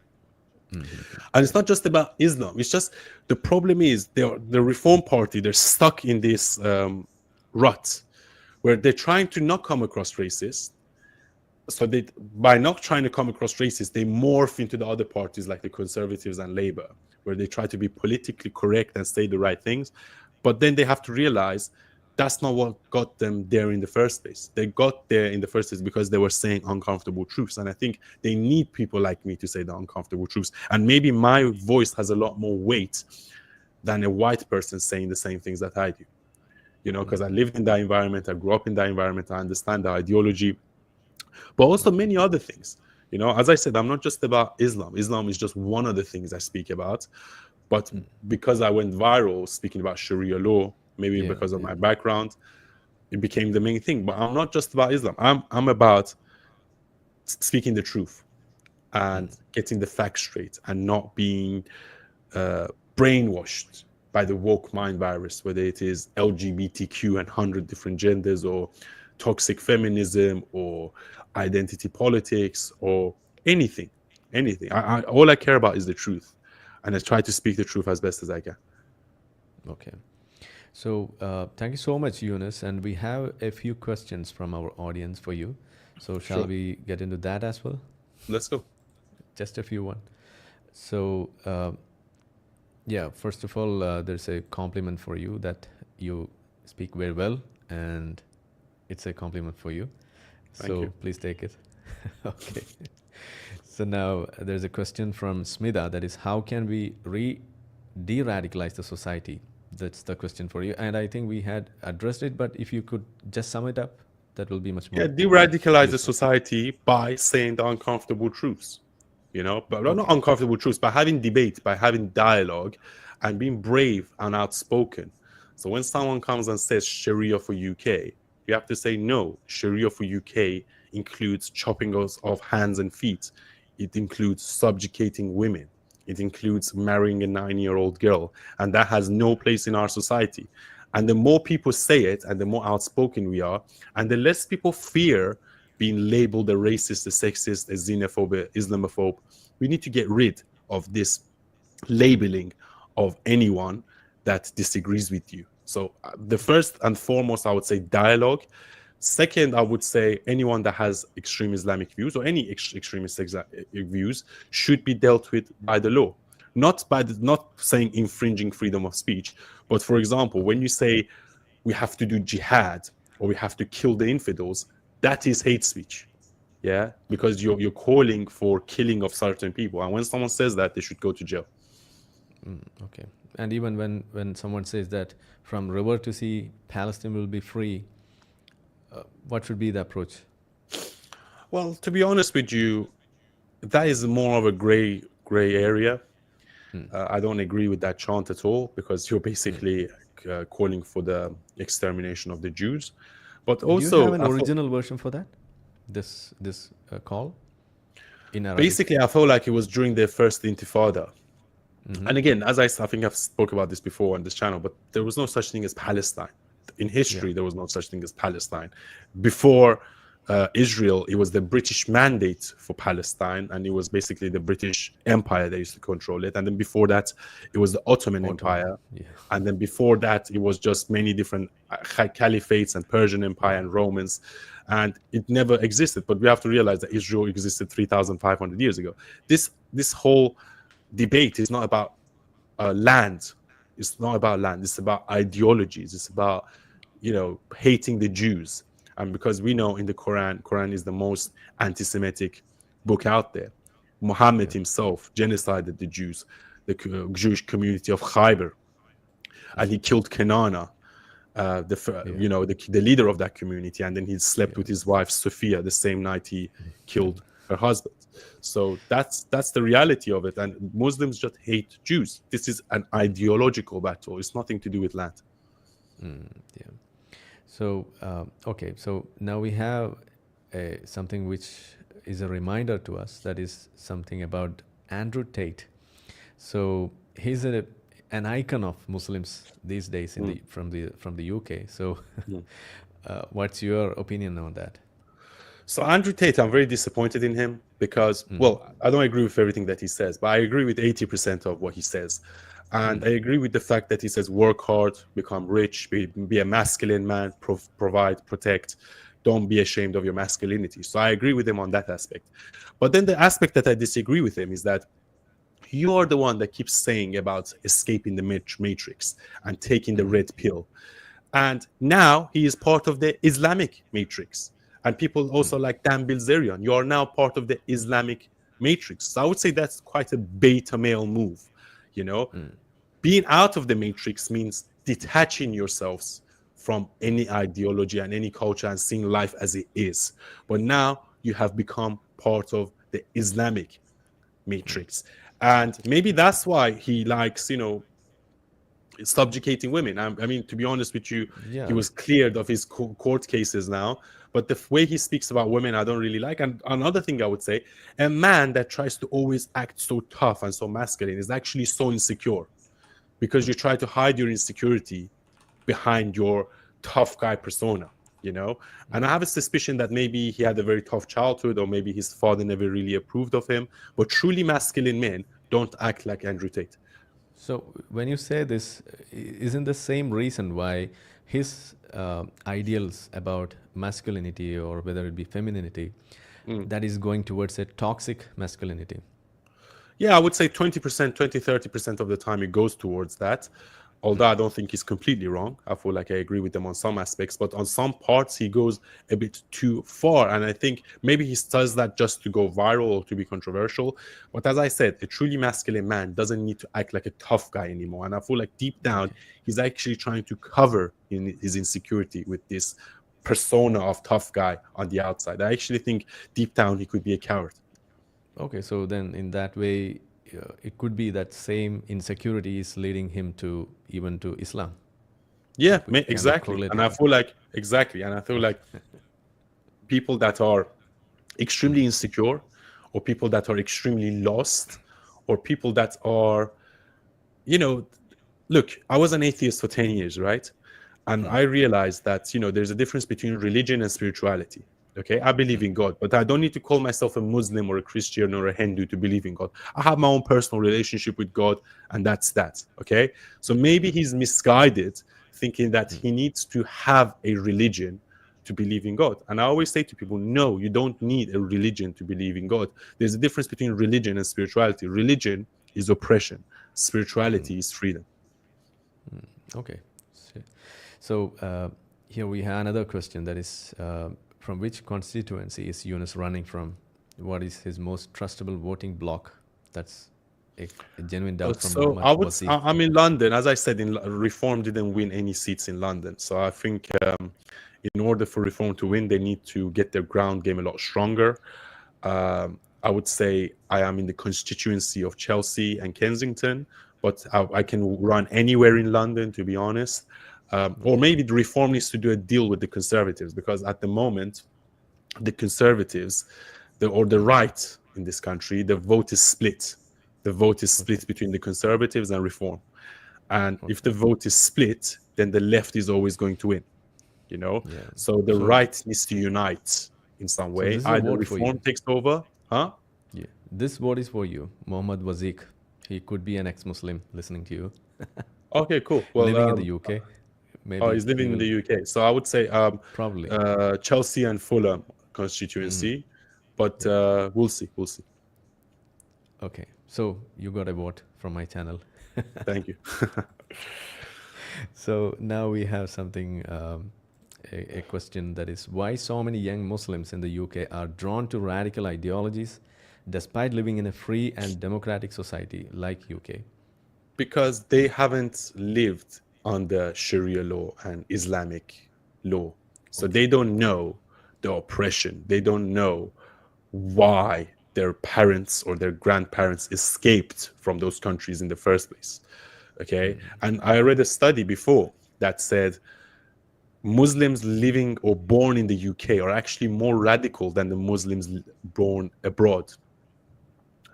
And it's not just about Islam. It's just the problem is the Reform Party, they're stuck in this rut where they're trying to not come across racist, So they, by not trying to come across racist, they morph into the other parties like the Conservatives and Labour, where they try to be politically correct and say the right things. But then they have to realize that's not what got them there in the first place. They got there in the first place because they were saying uncomfortable truths. And I think they need people like me to say the uncomfortable truths. And maybe my voice has a lot more weight than a white person saying the same things that I do. You know, because I lived in that environment, I grew up in that environment, I understand the ideology, but also many other things. You know, as I said, I'm not just about Islam. Islam is just one of the things I speak about. But because I went viral speaking about Sharia law, maybe because of my background, it became the main thing. But I'm not just about Islam. I'm about speaking the truth and getting the facts straight and not being brainwashed by the woke mind virus, whether it is LGBTQ and 100 different genders, or toxic feminism, or identity politics, or anything. All I care about is the truth, and I try to speak the truth as best as I can. Okay. So thank you so much, Younes. And we have a few questions from our audience for you. So shall we get into that as well? Let's go. Just a few one. So yeah, first of all, there's a compliment for you that you speak very well, and it's a compliment for you. Thank you. Please take it. Okay. So now there's a question from Smida, that is, how can we de-radicalize the society? That's the question for you. And I think we had addressed it, but if you could just sum it up, that will be much more. Yeah, de-radicalize the society by saying the uncomfortable truths. You know, but not uncomfortable truths, by having debate, by having dialogue, and being brave and outspoken. So when someone comes and says Sharia for UK, you have to say, no, Sharia for UK includes chopping us off hands and feet. It includes subjugating women. It includes marrying a 9-year-old girl. And that has no place in our society. And the more people say it, and the more outspoken we are, and the less people fear being labeled a racist, a sexist, a xenophobe, a Islamophobe. We need to get rid of this labeling of anyone that disagrees with you. So the first and foremost, I would say dialogue. Second, I would say anyone that has extreme Islamic views or any extremist views should be dealt with by the law. Not saying infringing freedom of speech, but for example, when you say we have to do jihad or we have to kill the infidels, that is hate speech. Yeah, because you're calling for killing of certain people, and when someone says that, they should go to jail. Okay. And even when someone says that from river to sea, Palestine will be free, what should be the approach? Well, to be honest with you, that is more of a gray area. I don't agree with that chant at all, because you're basically calling for the extermination of the Jews. But also, do you have an original version for that? This call in Arabic? Basically, I felt like it was during the first Intifada. And again, as I think I've spoke about this before on this channel, but there was no such thing as Palestine. In history, there was no such thing as Palestine. Before Israel, it was the British mandate for Palestine, and it was basically the British Empire that used to control it. And then before that, it was the Ottoman Empire. Yeah. And then before that, it was just many different caliphates and Persian Empire and Romans. And it never existed. But we have to realize that Israel existed 3,500 years ago. This whole debate is not about land. It's not about land. It's about ideologies. It's about, hating the Jews. And because we know in the Quran is the most anti-Semitic book out there. Muhammad himself genocided the Jews, the Jewish community of Khaybar, and he killed Kenana, the leader of that community, and then he slept with his wife Sophia the same night he killed her husband. So that's the reality of it. And Muslims just hate Jews. This is an ideological battle. It's nothing to do with land. So, okay, so now we have something which is a reminder to us, that is something about Andrew Tate. So he's an icon of Muslims these days from the UK. So what's your opinion on that? So Andrew Tate, I'm very disappointed in him because, well, I don't agree with everything that he says, but I agree with 80% of what he says. And I agree with the fact that he says work hard, become rich, be a masculine man, provide, protect, don't be ashamed of your masculinity. So I agree with him on that aspect. But then the aspect that I disagree with him is that you are the one that keeps saying about escaping the matrix and taking the red pill. And now he is part of the Islamic matrix. And people also like Dan Bilzerian, you are now part of the Islamic matrix. So I would say that's quite a beta male move. You know, being out of the matrix means detaching yourselves from any ideology and any culture and seeing life as it is. But now you have become part of the Islamic matrix. And maybe that's why he likes, you know, subjugating women. I mean, to be honest with you, he was cleared of his court cases now. But the way he speaks about women, I don't really like. And another thing I would say, a man that tries to always act so tough and so masculine is actually so insecure, because you try to hide your insecurity behind your tough guy persona, you know? And I have a suspicion that maybe he had a very tough childhood, or maybe his father never really approved of him. But truly masculine men don't act like Andrew Tate. So when you say this, isn't the same reason why his ideals about masculinity, or whether it be femininity, that is going towards a toxic masculinity? Yeah, I would say 20%, 30% of the time it goes towards that. Although I don't think he's completely wrong. I feel like I agree with them on some aspects, but on some parts he goes a bit too far. And I think maybe he does that just to go viral or to be controversial. But as I said, a truly masculine man doesn't need to act like a tough guy anymore. And I feel like deep down, he's actually trying to cover his insecurity with this persona of tough guy on the outside. I actually think deep down he could be a coward. Okay, so then in that way, it could be that same insecurity is leading him to even to Islam. Yeah, exactly. And I feel like people that are extremely insecure, or people that are extremely lost, or people that are, you know, look, I was an atheist for 10 years, right? And I realized that, you know, there's a difference between religion and spirituality. Okay, I believe in God, but I don't need to call myself a Muslim or a Christian or a Hindu to believe in God. I have my own personal relationship with God, and that's that. Okay, so maybe he's misguided, thinking that he needs to have a religion to believe in God. And I always say to people, no, you don't need a religion to believe in God. There's a difference between religion and spirituality. Religion is oppression. Spirituality is freedom. Okay. So here we have another question, that is, from which constituency is Younes running from? What is his most trustable voting bloc? That's a genuine doubt from Muhammad. So I'm in London. As I said, Reform didn't win any seats in London. So I think in order for Reform to win, they need to get their ground game a lot stronger. I would say I am in the constituency of Chelsea and Kensington, but I can run anywhere in London, to be honest. Or maybe the Reform needs to do a deal with the Conservatives, because at the moment, the Conservatives, or the right in this country, the vote is split. The vote is split between the Conservatives and Reform. And if the vote is split, then the left is always going to win, you know? Yeah. So the right needs to unite in some way. Either Reform takes over, huh? Yeah. This vote is for you, Mohammad Wazik. He could be an ex-Muslim listening to you. Okay, cool. Well, living in the UK. Maybe he's living in the UK. So I would say probably Chelsea and Fulham constituency, but we'll see. Okay, so you got a vote from my channel. Thank you. So now we have something, a question, that is, why so many young Muslims in the UK are drawn to radical ideologies despite living in a free and democratic society like UK? Because they haven't lived under Sharia law and Islamic law. So they don't know the oppression. They don't know why their parents or their grandparents escaped from those countries in the first place. Okay. And I read a study before that said Muslims living or born in the UK are actually more radical than the Muslims born abroad.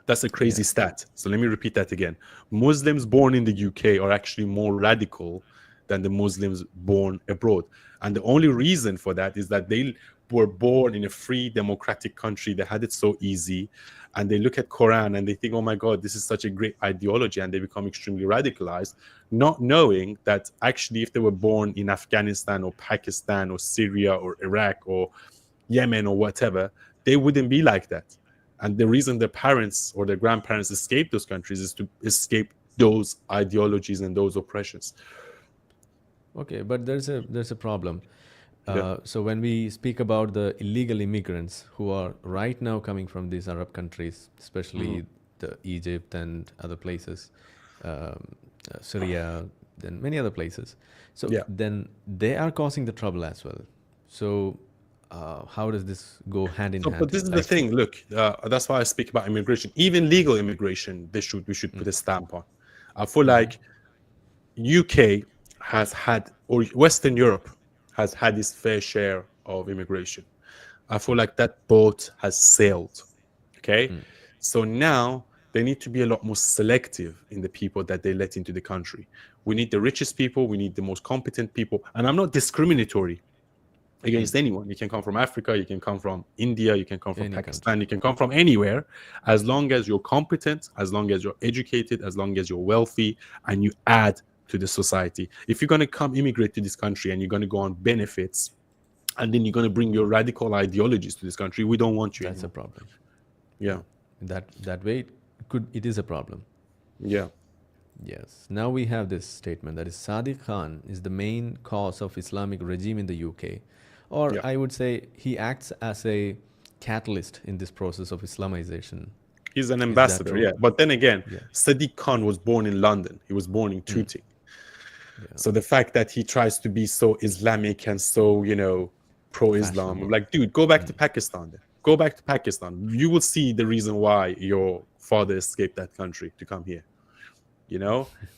That's a crazy stat. So let me repeat that again. Muslims born in the UK are actually more radical than the Muslims born abroad. And the only reason for that is that they were born in a free democratic country. They had it so easy, and they look at Quran and they think, oh my God, this is such a great ideology, and they become extremely radicalized, not knowing that actually if they were born in Afghanistan or Pakistan or Syria or Iraq or Yemen or whatever, they wouldn't be like that. And the reason their parents or their grandparents escaped those countries is to escape those ideologies and those oppressions. Okay, but there's a problem. Yeah. So when we speak about the illegal immigrants who are right now coming from these Arab countries, especially the Egypt and other places, Syria, then many other places. So Yeah. then they are causing the trouble as well. So how does this go hand in So, hand? but this is the thing. Look, that's why I speak about immigration. Even legal immigration, we should put a stamp on. I feel like UK has had, or Western Europe has had its fair share of immigration. I feel like that boat has sailed. Okay, so now they need to be a lot more selective in the people that they let into the country. We need the richest people. We need the most competent people. And I'm not discriminatory against anyone. You can come from Africa, you can come from India, you can come from Any Pakistan, you can come from anywhere, as long as you're competent, as long as you're educated, as long as you're wealthy, and you add to the society. If you're going to come immigrate to this country and you're going to go on benefits, and then you're going to bring your radical ideologies to this country, we don't want you That's anymore. a problem. Yeah. That way it is a problem. Yeah. Yes. Now we have this statement that is Sadiq Khan is the main cause of Islamic regime in the UK. Or Yeah. I would say he acts as a catalyst in this process of Islamization. He's an that ambassador, true? yeah. But then again, Yeah. Sadiq Khan was born in London. He was born in Tooting. So the fact that he tries to be so Islamic and so, pro-Islam, Fashionable. I'm like, dude, go back to Pakistan then. Go back to Pakistan. You will see the reason why your father escaped that country to come here.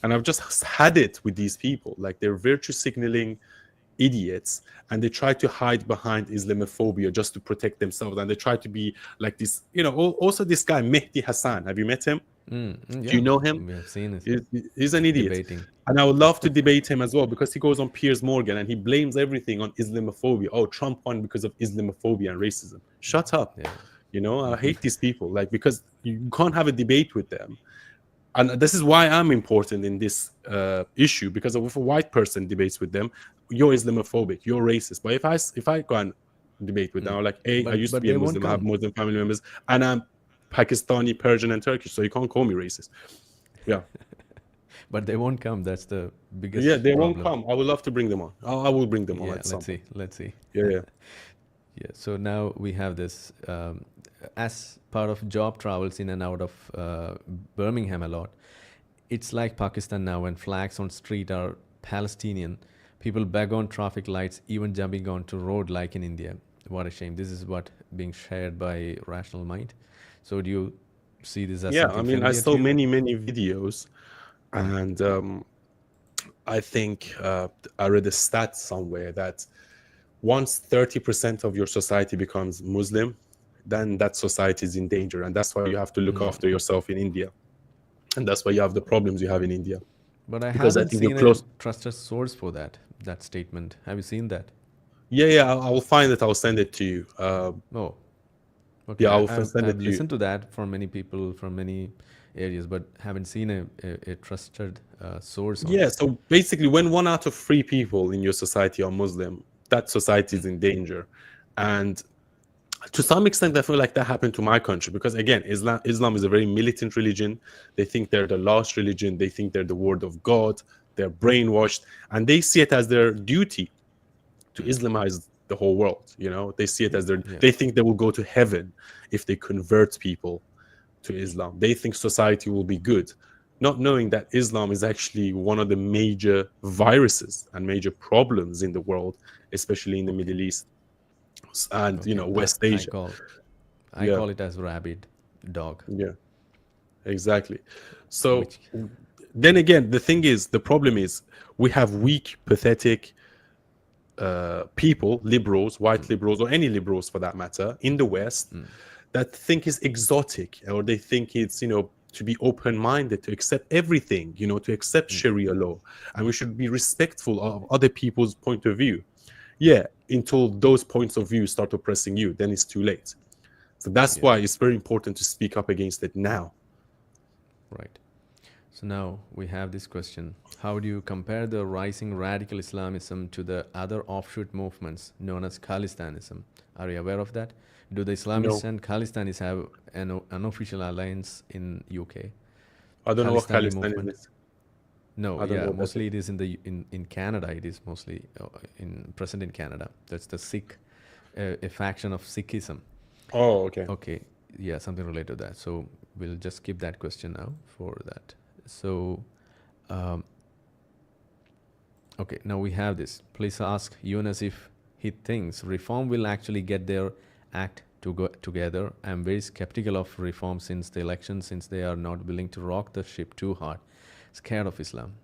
And I've just had it with these people. Like, they're virtue signaling idiots, and they try to hide behind Islamophobia just to protect themselves, and they try to be like this. Also this guy Mehdi Hassan, have you met him? Do you know him? We have seen it. He's an idiot. Debating. And I would love to debate him as well, because he goes on Piers Morgan and he blames everything on Islamophobia. Oh, Trump won because of Islamophobia and racism. Shut up. Yeah. I hate these people, because you can't have a debate with them. And this is why I'm important in this issue, because if a white person debates with them, you're Islamophobic, you're racist. But if I go and debate with them, I'm like, hey, I used to be a Muslim, I have Muslim family members, and I'm Pakistani, Persian, and Turkish, so you can't call me racist. Yeah. But they won't come. That's the biggest They problem. won't come. I would love to bring them on. I will bring them on. Yeah, let's see. Yeah. Yeah, so now we have this as part of job travels in and out of Birmingham a lot. It's like Pakistan now, when flags on street are Palestinian. People beg on traffic lights, even jumping onto road like in India. What a shame. This is what being shared by Rational Mind. So do you see this as something familiar I saw to you? many videos, and I think I read a stat somewhere that once 30% of your society becomes Muslim, then that society is in danger. And that's why you have to look after yourself in India. And that's why you have the problems you have in India. But I Because haven't think you're seen close. a trusted source for that statement. Have you seen that? Yeah, I will find it. I'll send it to you. Oh, okay. Yeah, I'll I've send it to you. listened to that from many people from many areas, but haven't seen a trusted source on Yeah, it. so basically, when 1 out of 3 people in your society are Muslim, that society is in danger. And to some extent, I feel like that happened to my country, because again, Islam is a very militant religion. They think they're the last religion. They think they're the word of God. They're brainwashed, and they see it as their duty to Islamize the whole world. They see it as they think they will go to heaven if they convert people to Islam. They think society will be good, not knowing that Islam is actually one of the major viruses and major problems in the world, especially in the Middle East and West Asia. I call it as rabid dog. Yeah, exactly. So then again, the problem is we have weak, pathetic people, liberals, white liberals, or any liberals for that matter, in the West that think it's exotic, or they think it's to be open-minded, to accept everything, to accept Sharia law, and we should be respectful of other people's point of view. Yeah, until those points of view start oppressing you, then it's too late. So that's Yeah, why it's very important to speak up against it now. right. So now we have this question. How do you compare the rising radical Islamism to the other offshoot movements known as Khalistanism? Are you aware of that? Do the Islamists No, and Khalistanis have an unofficial alliance in UK? I don't know what Khalistani Khalistan movement? is. No, I don't know yeah, what that is. mostly it is in Canada. It is mostly in present in Canada. That's the Sikh, a faction of Sikhism. Oh, okay. Okay, yeah, something related to that. So we'll just skip that question now for that. So, um, okay, now we have this. Please ask Younes if he thinks reform will actually get their act to go together. I'm very skeptical of reform since the election, since they are not willing to rock the ship too hard. Scared of Islam.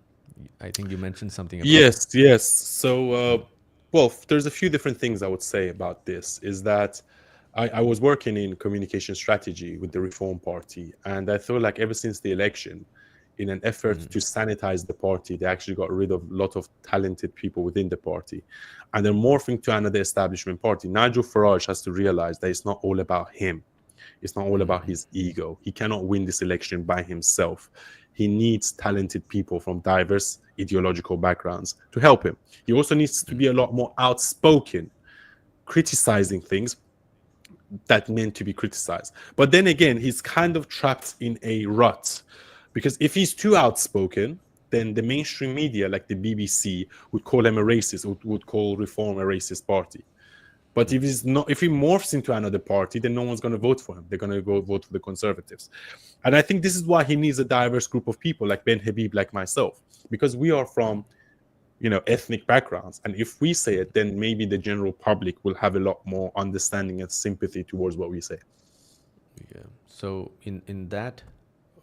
I think you mentioned something about that. Yes, yes. So, well, there's a few different things I would say about this. Is that I was working in communication strategy with the Reform Party, and I feel like ever since the election, in an effort to sanitize the party, they actually got rid of a lot of talented people within the party, and they're morphing to another establishment party. Nigel Farage has to realize that it's not all about him. It's not all about his ego. He cannot win this election by himself. He needs talented people from diverse ideological backgrounds to help him. He also needs to be a lot more outspoken, criticizing things that meant to be criticized. But then again, he's kind of trapped in a rut because if he's too outspoken, then the mainstream media, like the BBC, would call him a racist, would call Reform a racist party. But if he's not, if he morphs into another party, then no one's going to vote for him. They're going to go vote for the Conservatives. And I think this is why he needs a diverse group of people like Ben Habib, like myself, because we are from, ethnic backgrounds. And if we say it, then maybe the general public will have a lot more understanding and sympathy towards what we say. Yeah. So in that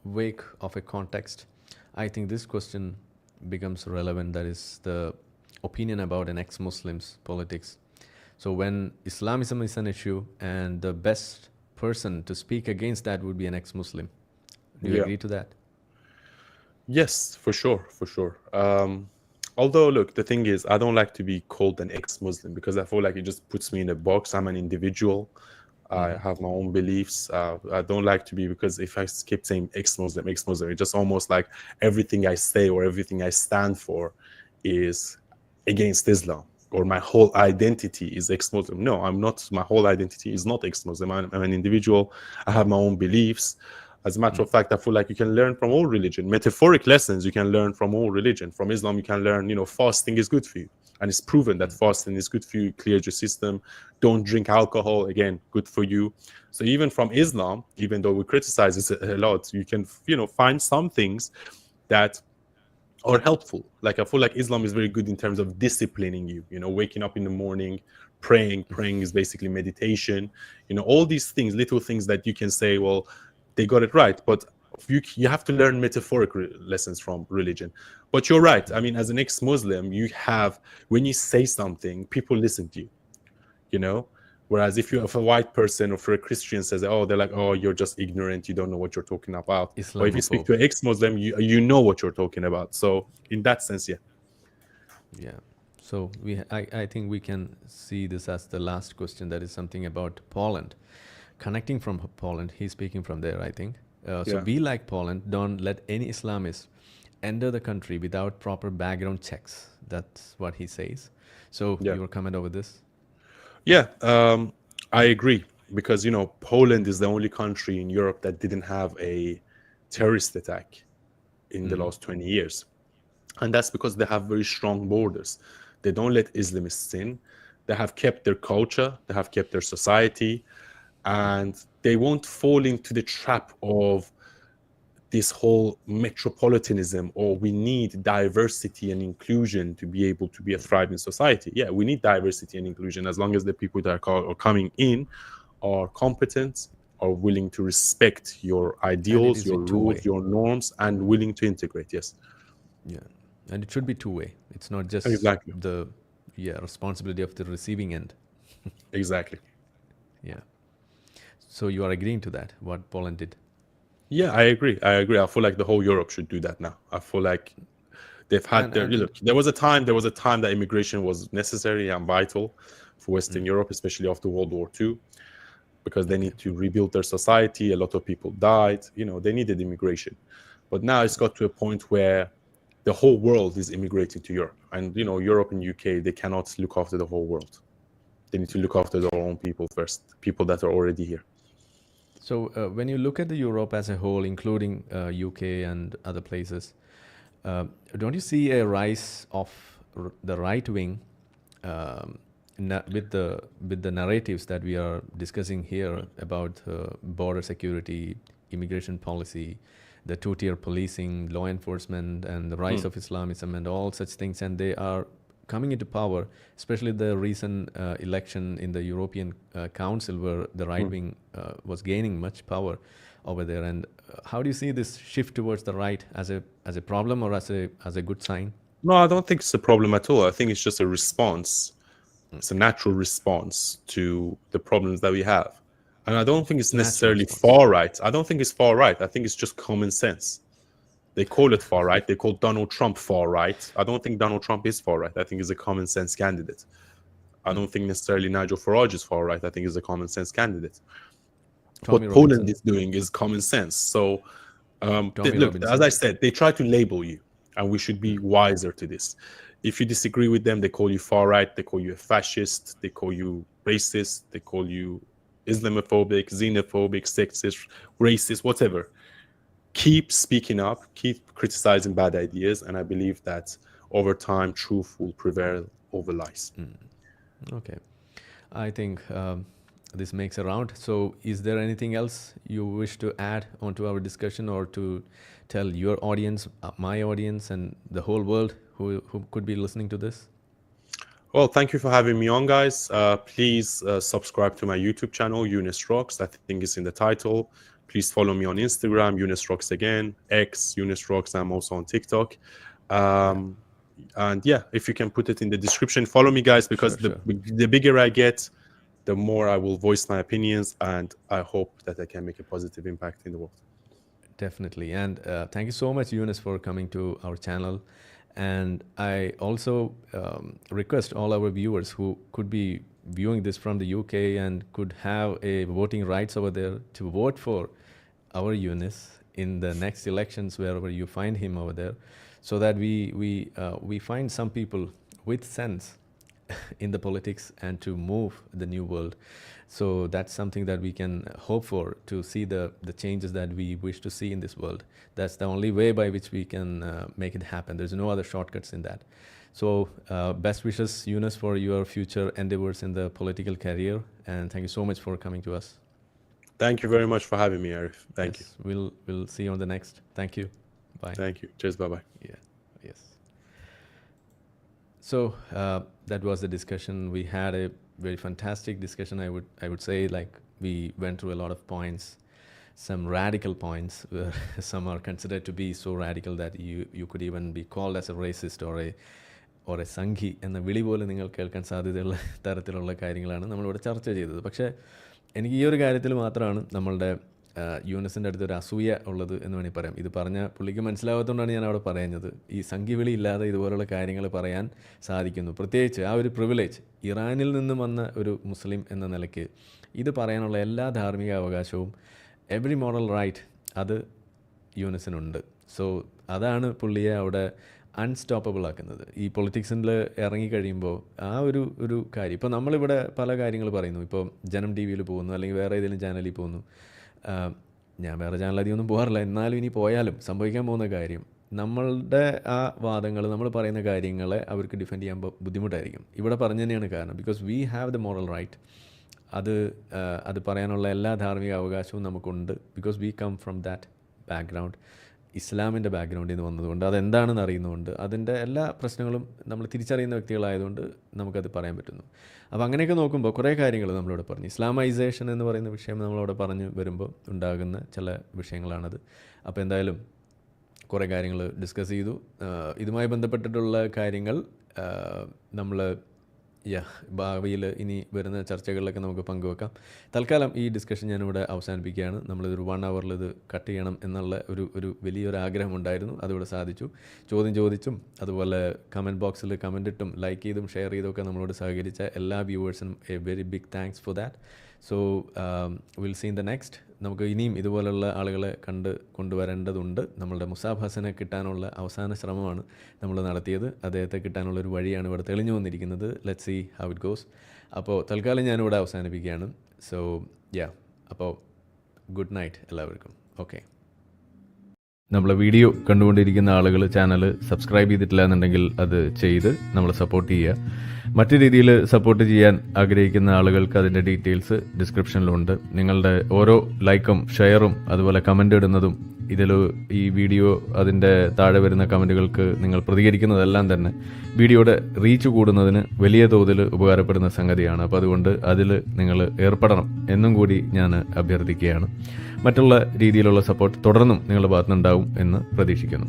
wake of a context, I think this question becomes relevant. That is the opinion about an ex-Muslim's politics. So when Islamism is an issue, and the best person to speak against that would be an ex-Muslim. Do you Yeah. agree to that? Yes, for sure, for sure. Although, look, the thing is, I don't like to be called an ex-Muslim because I feel like it just puts me in a box. I'm an individual. I have my own beliefs. I don't like to be, because if I keep saying ex-Muslim, ex-Muslim, it's just almost like everything I say or everything I stand for is against Islam, or my whole identity is ex-Muslim. No, I'm not. My whole identity is not ex-Muslim. I'm an individual. I have my own beliefs. As a matter of fact, I feel like you can learn from all religion. Metaphoric lessons you can learn from all religion. From Islam, you can learn, fasting is good for you. And it's proven that fasting is good for you, clears your system. Don't drink alcohol, again, good for you. So even from Islam, even though we criticize it a lot, you can, find some things that are helpful. Like, I feel like Islam is very good in terms of disciplining you, waking up in the morning, praying. Praying is basically meditation. All these things, little things that you can say, well, they got it right. But you have to learn metaphoric lessons from religion. But you're right. I mean, as an ex-Muslim, when you say something, people listen to you. Whereas if a white person or for a Christian says, oh, they're like, oh, you're just ignorant, you don't know what you're talking about. But if you speak Islamophobe. to an ex-Muslim, you know what you're talking about. So in that sense, yeah. Yeah. So I think we can see this as the last question. That is something about Poland. Connecting from Poland, he's speaking from there, I think. So Yeah. be like Poland. Don't let any Islamist enter the country without proper background checks. That's what he says. So Yeah. your comment over this? Yeah, I agree, because Poland is the only country in Europe that didn't have a terrorist attack in the last 20 years. And that's because they have very strong borders. They don't let Islamists in. They have kept their culture, they have kept their society, and they won't fall into the trap of this whole metropolitanism, or we need diversity and inclusion to be able to be a thriving society. Yeah, we need diversity and inclusion as long as the people that are coming in are competent, are willing to respect your And it ideals, is a your rules, two-way. your norms, and willing to integrate. Yes, Yeah. And it should be two-way. It's not just exactly, the responsibility of the receiving end. exactly. Yeah. So you are agreeing to that, what Poland did? Yeah, I agree. I feel like the whole Europe should do that now. I feel like They've had their look. There was a time that immigration was necessary and vital for Western Europe, especially after World War II, because they need to rebuild their society. A lot of people died. They needed immigration. But now it's got to a point where the whole world is immigrating to Europe. And, Europe and UK, they cannot look after the whole world. They need to look after their own people first, people that are already here. So when you look at the Europe as a whole, including UK and other places, don't you see a rise of the right wing with the narratives that we are discussing here about border security, immigration policy, the two-tier policing, law enforcement, and the rise of Islamism and all such things, and they are coming into power, especially the recent election in the European Council, where the right wing was gaining much power over there. And how do you see this shift towards the right as a problem or as a good sign? No, I don't think it's a problem at all. I think it's just a response. It's a natural response to the problems that we have. And I don't think it's necessarily far right. I don't think it's far right. I think it's just common sense. They call it far right. They call Donald Trump far right. I don't think Donald Trump is far right. I think he's a common sense candidate. I don't think necessarily Nigel Farage is far right. I think he's a common sense candidate. What Poland is doing is common sense. So, look, as I said, they try to label you, and we should be wiser to this. If you disagree with them, they call you far right. They call you a fascist. They call you racist. They call you Islamophobic, xenophobic, sexist, racist, whatever. Keep speaking up, keep criticizing bad ideas, and I believe that over time, truth will prevail over lies. Okay. I think this makes a round. So is there anything else you wish to add onto our discussion, or to tell your audience, my audience, and the whole world who could be listening to this? Well, thank you for having me on, guys. Please subscribe to my YouTube channel, Younes Rocks. I think it's in the title. Please follow me on Instagram, Younes Rocks again, X, Younes Rocks. I'm also on TikTok. And yeah, if you can put it in the description, follow me, guys, because the bigger I get, the more I will voice my opinions, and I hope that I can make a positive impact in the world. Definitely. And thank you so much, Younes, for coming to our channel. And I also request all our viewers who could be viewing this from the UK and could have a voting rights over there to vote for our Younes in the next elections, wherever you find him over there, so that we find some people with sense in the politics and to move the new world. So that's something that we can hope for, to see the changes that we wish to see in this world. That's the only way by which we can make it happen. There's no other shortcuts in that. So best wishes, Younes, for your future endeavors in the political career. And thank you so much for coming to us. Thank you very much for having me, Arif. Thank you. We'll see you on the next. Thank you. Bye. Thank you. Cheers. Bye-bye. Yeah. Yes. So that was the discussion. We had a very fantastic discussion. I would say, like, we went through a lot of points, some radical points, where some are considered to be so radical that you could even be called as a racist or a Sanghi എന്ന വിളി പോലെ നിങ്ങൾ കേൾക്കാൻ സാധ്യതയുള്ള തരത്തിലുള്ള കാര്യങ്ങളാണ് നമ്മളിവിടെ ചർച്ച ചെയ്തത്. പക്ഷേ എനിക്ക് ഈ ഒരു കാര്യത്തിൽ മാത്രമാണ് നമ്മളുടെ യൂനസിൻ്റെ അടുത്തൊരു അസൂയ ഉള്ളത് എന്ന് വേണമെങ്കിൽ പറയാം. ഇത് പറഞ്ഞാൽ പുള്ളിക്ക് മനസ്സിലാവാത്തതുകൊണ്ടാണ് ഞാൻ അവിടെ പറയുന്നത്. ഈ സംഘിവിളി ഇല്ലാതെ ഇതുപോലുള്ള കാര്യങ്ങൾ പറയാൻ സാധിക്കുന്നു. പ്രത്യേകിച്ച് ആ ഒരു പ്രിവിലേജ്, ഇറാനിൽ നിന്നും വന്ന ഒരു മുസ്ലിം എന്ന നിലയ്ക്ക് ഇത് പറയാനുള്ള എല്ലാ ധാർമ്മിക അവകാശവും, എവറി മോറൽ റൈറ്റ്, അത് യൂനസിനുണ്ട്. സോ അതാണ് പുള്ളിയെ അവിടെ അൺസ്റ്റോപ്പബിൾ ആക്കുന്നത്. ഈ പൊളിറ്റിക്സിൽ ഇറങ്ങിക്കഴിയുമ്പോൾ ആ ഒരു കാര്യം, ഇപ്പോൾ നമ്മളിവിടെ പല കാര്യങ്ങൾ പറയുന്നു. ഇപ്പോൾ ജനം ടി വിയിൽ പോകുന്നു, അല്ലെങ്കിൽ വേറെ ഏതെങ്കിലും ചാനലിൽ പോകുന്നു. ഞാൻ വേറെ ചാനലധികമൊന്നും പോകാറില്ല, എന്നാലും ഇനി പോയാലും സംഭവിക്കാൻ പോകുന്ന കാര്യം, നമ്മളുടെ ആ വാദങ്ങൾ, നമ്മൾ പറയുന്ന കാര്യങ്ങളെ അവർക്ക് ഡിഫെൻഡ് ചെയ്യാൻ ബുദ്ധിമുട്ടായിരിക്കും. ഇവിടെ പറഞ്ഞു തന്നെയാണ് കാരണം. Because we have the moral right. അത് പറയാനുള്ള എല്ലാ ധാർമ്മിക അവകാശവും നമുക്കുണ്ട്. Because we come from that background, ഇസ്ലാമിൻ്റെ ബാക്ക്ഗ്രൗണ്ടിൽ നിന്ന് വന്നതുകൊണ്ട്, അതെന്താണെന്ന് അറിയുന്നതുകൊണ്ട്, അതിൻ്റെ എല്ലാ പ്രശ്നങ്ങളും നമ്മൾ തിരിച്ചറിയുന്ന വ്യക്തികളായതുകൊണ്ട് നമുക്കത് പറയാൻ പറ്റുന്നു. അപ്പോൾ അങ്ങനെയൊക്കെ നോക്കുമ്പോൾ കുറേ കാര്യങ്ങൾ നമ്മളിവിടെ പറഞ്ഞു. ഇസ്ലാമൈസേഷൻ എന്ന് പറയുന്ന വിഷയം നമ്മളവിടെ പറഞ്ഞു വരുമ്പോൾ ഉണ്ടാകുന്ന ചില വിഷയങ്ങളാണത്. അപ്പോൾ എന്തായാലും കുറേ കാര്യങ്ങൾ ഡിസ്കസ് ചെയ്തു. ഇതുമായി ബന്ധപ്പെട്ടിട്ടുള്ള കാര്യങ്ങൾ നമ്മൾ ഭാവിയിൽ ഇനി വരുന്ന ചർച്ചകളിലൊക്കെ നമുക്ക് പങ്കുവെക്കാം. തൽക്കാലം ഈ ഡിസ്കഷൻ ഞാനിവിടെ അവസാനിപ്പിക്കുകയാണ്. നമ്മളിതൊരു 1 hourൽ ഇത് കട്ട് ചെയ്യണം എന്നുള്ള ഒരു വലിയൊരു ആഗ്രഹമുണ്ടായിരുന്നു. അതിവിടെ സാധിച്ചു. ചോദ്യം ചോദിച്ചും അതുപോലെ കമൻറ്റ് ബോക്സിൽ കമൻ്റ് ഇട്ടും ലൈക്ക് ചെയ്തും ഷെയർ ചെയ്തുമൊക്കെ നമ്മളോട് സഹകരിച്ച എല്ലാ വ്യൂവേഴ്സിനും a very big thanks for that. So will see in the next. നമുക്ക് ഇനിയും ഇതുപോലുള്ള ആളുകളെ കൊണ്ടുവരേണ്ടതുണ്ട്. നമ്മളുടെ മുസാഫ് ഹസനെ കിട്ടാനുള്ള അവസാന ശ്രമമാണ് നമ്മൾ നടത്തിയത്. അദ്ദേഹത്തെ കിട്ടാനുള്ള ഒരു വഴിയാണ് ഇവിടെ തെളിഞ്ഞു വന്നിരിക്കുന്നത്. Let's see how it goes. അപ്പോൾ തൽക്കാലം ഞാനിവിടെ അവസാനിപ്പിക്കുകയാണ്. സോ അപ്പോൾ ഗുഡ് നൈറ്റ് എല്ലാവർക്കും. ഓക്കെ. നമ്മളെ വീഡിയോ കണ്ടുകൊണ്ടിരിക്കുന്ന ആളുകൾ ചാനൽ സബ്സ്ക്രൈബ് ചെയ്തിട്ടില്ല എന്നുണ്ടെങ്കിൽ അത് ചെയ്ത് നമ്മളെ സപ്പോർട്ട് ചെയ്യുക. മറ്റു രീതിയിൽ സപ്പോർട്ട് ചെയ്യാൻ ആഗ്രഹിക്കുന്ന ആളുകൾക്ക് അതിൻ്റെ ഡീറ്റെയിൽസ് ഡിസ്ക്രിപ്ഷനിലുണ്ട്. നിങ്ങളുടെ ഓരോ ലൈക്കും ഷെയറും അതുപോലെ കമൻ്റ് ഇടുന്നതും ഈ വീഡിയോ അതിൻ്റെ താഴെ വരുന്ന കമൻറ്റുകൾക്ക് നിങ്ങൾ പ്രതികരിക്കുന്നതെല്ലാം തന്നെ വീഡിയോയുടെ റീച്ച് കൂടുന്നതിന് വലിയ തോതിൽ ഉപകാരപ്പെടുന്ന സംഗതിയാണ്. അപ്പോൾ അതുകൊണ്ട് അതിൽ നിങ്ങൾ ഏർപ്പെടണം എന്നും കൂടി ഞാൻ അഭ്യർത്ഥിക്കുകയാണ്. മറ്റുള്ള രീതിയിലുള്ള സപ്പോർട്ട് തുടർന്നും നിങ്ങളുടെ ഭാഗത്തുനിന്നുണ്ടാവും എന്ന് പ്രതീക്ഷിക്കുന്നു.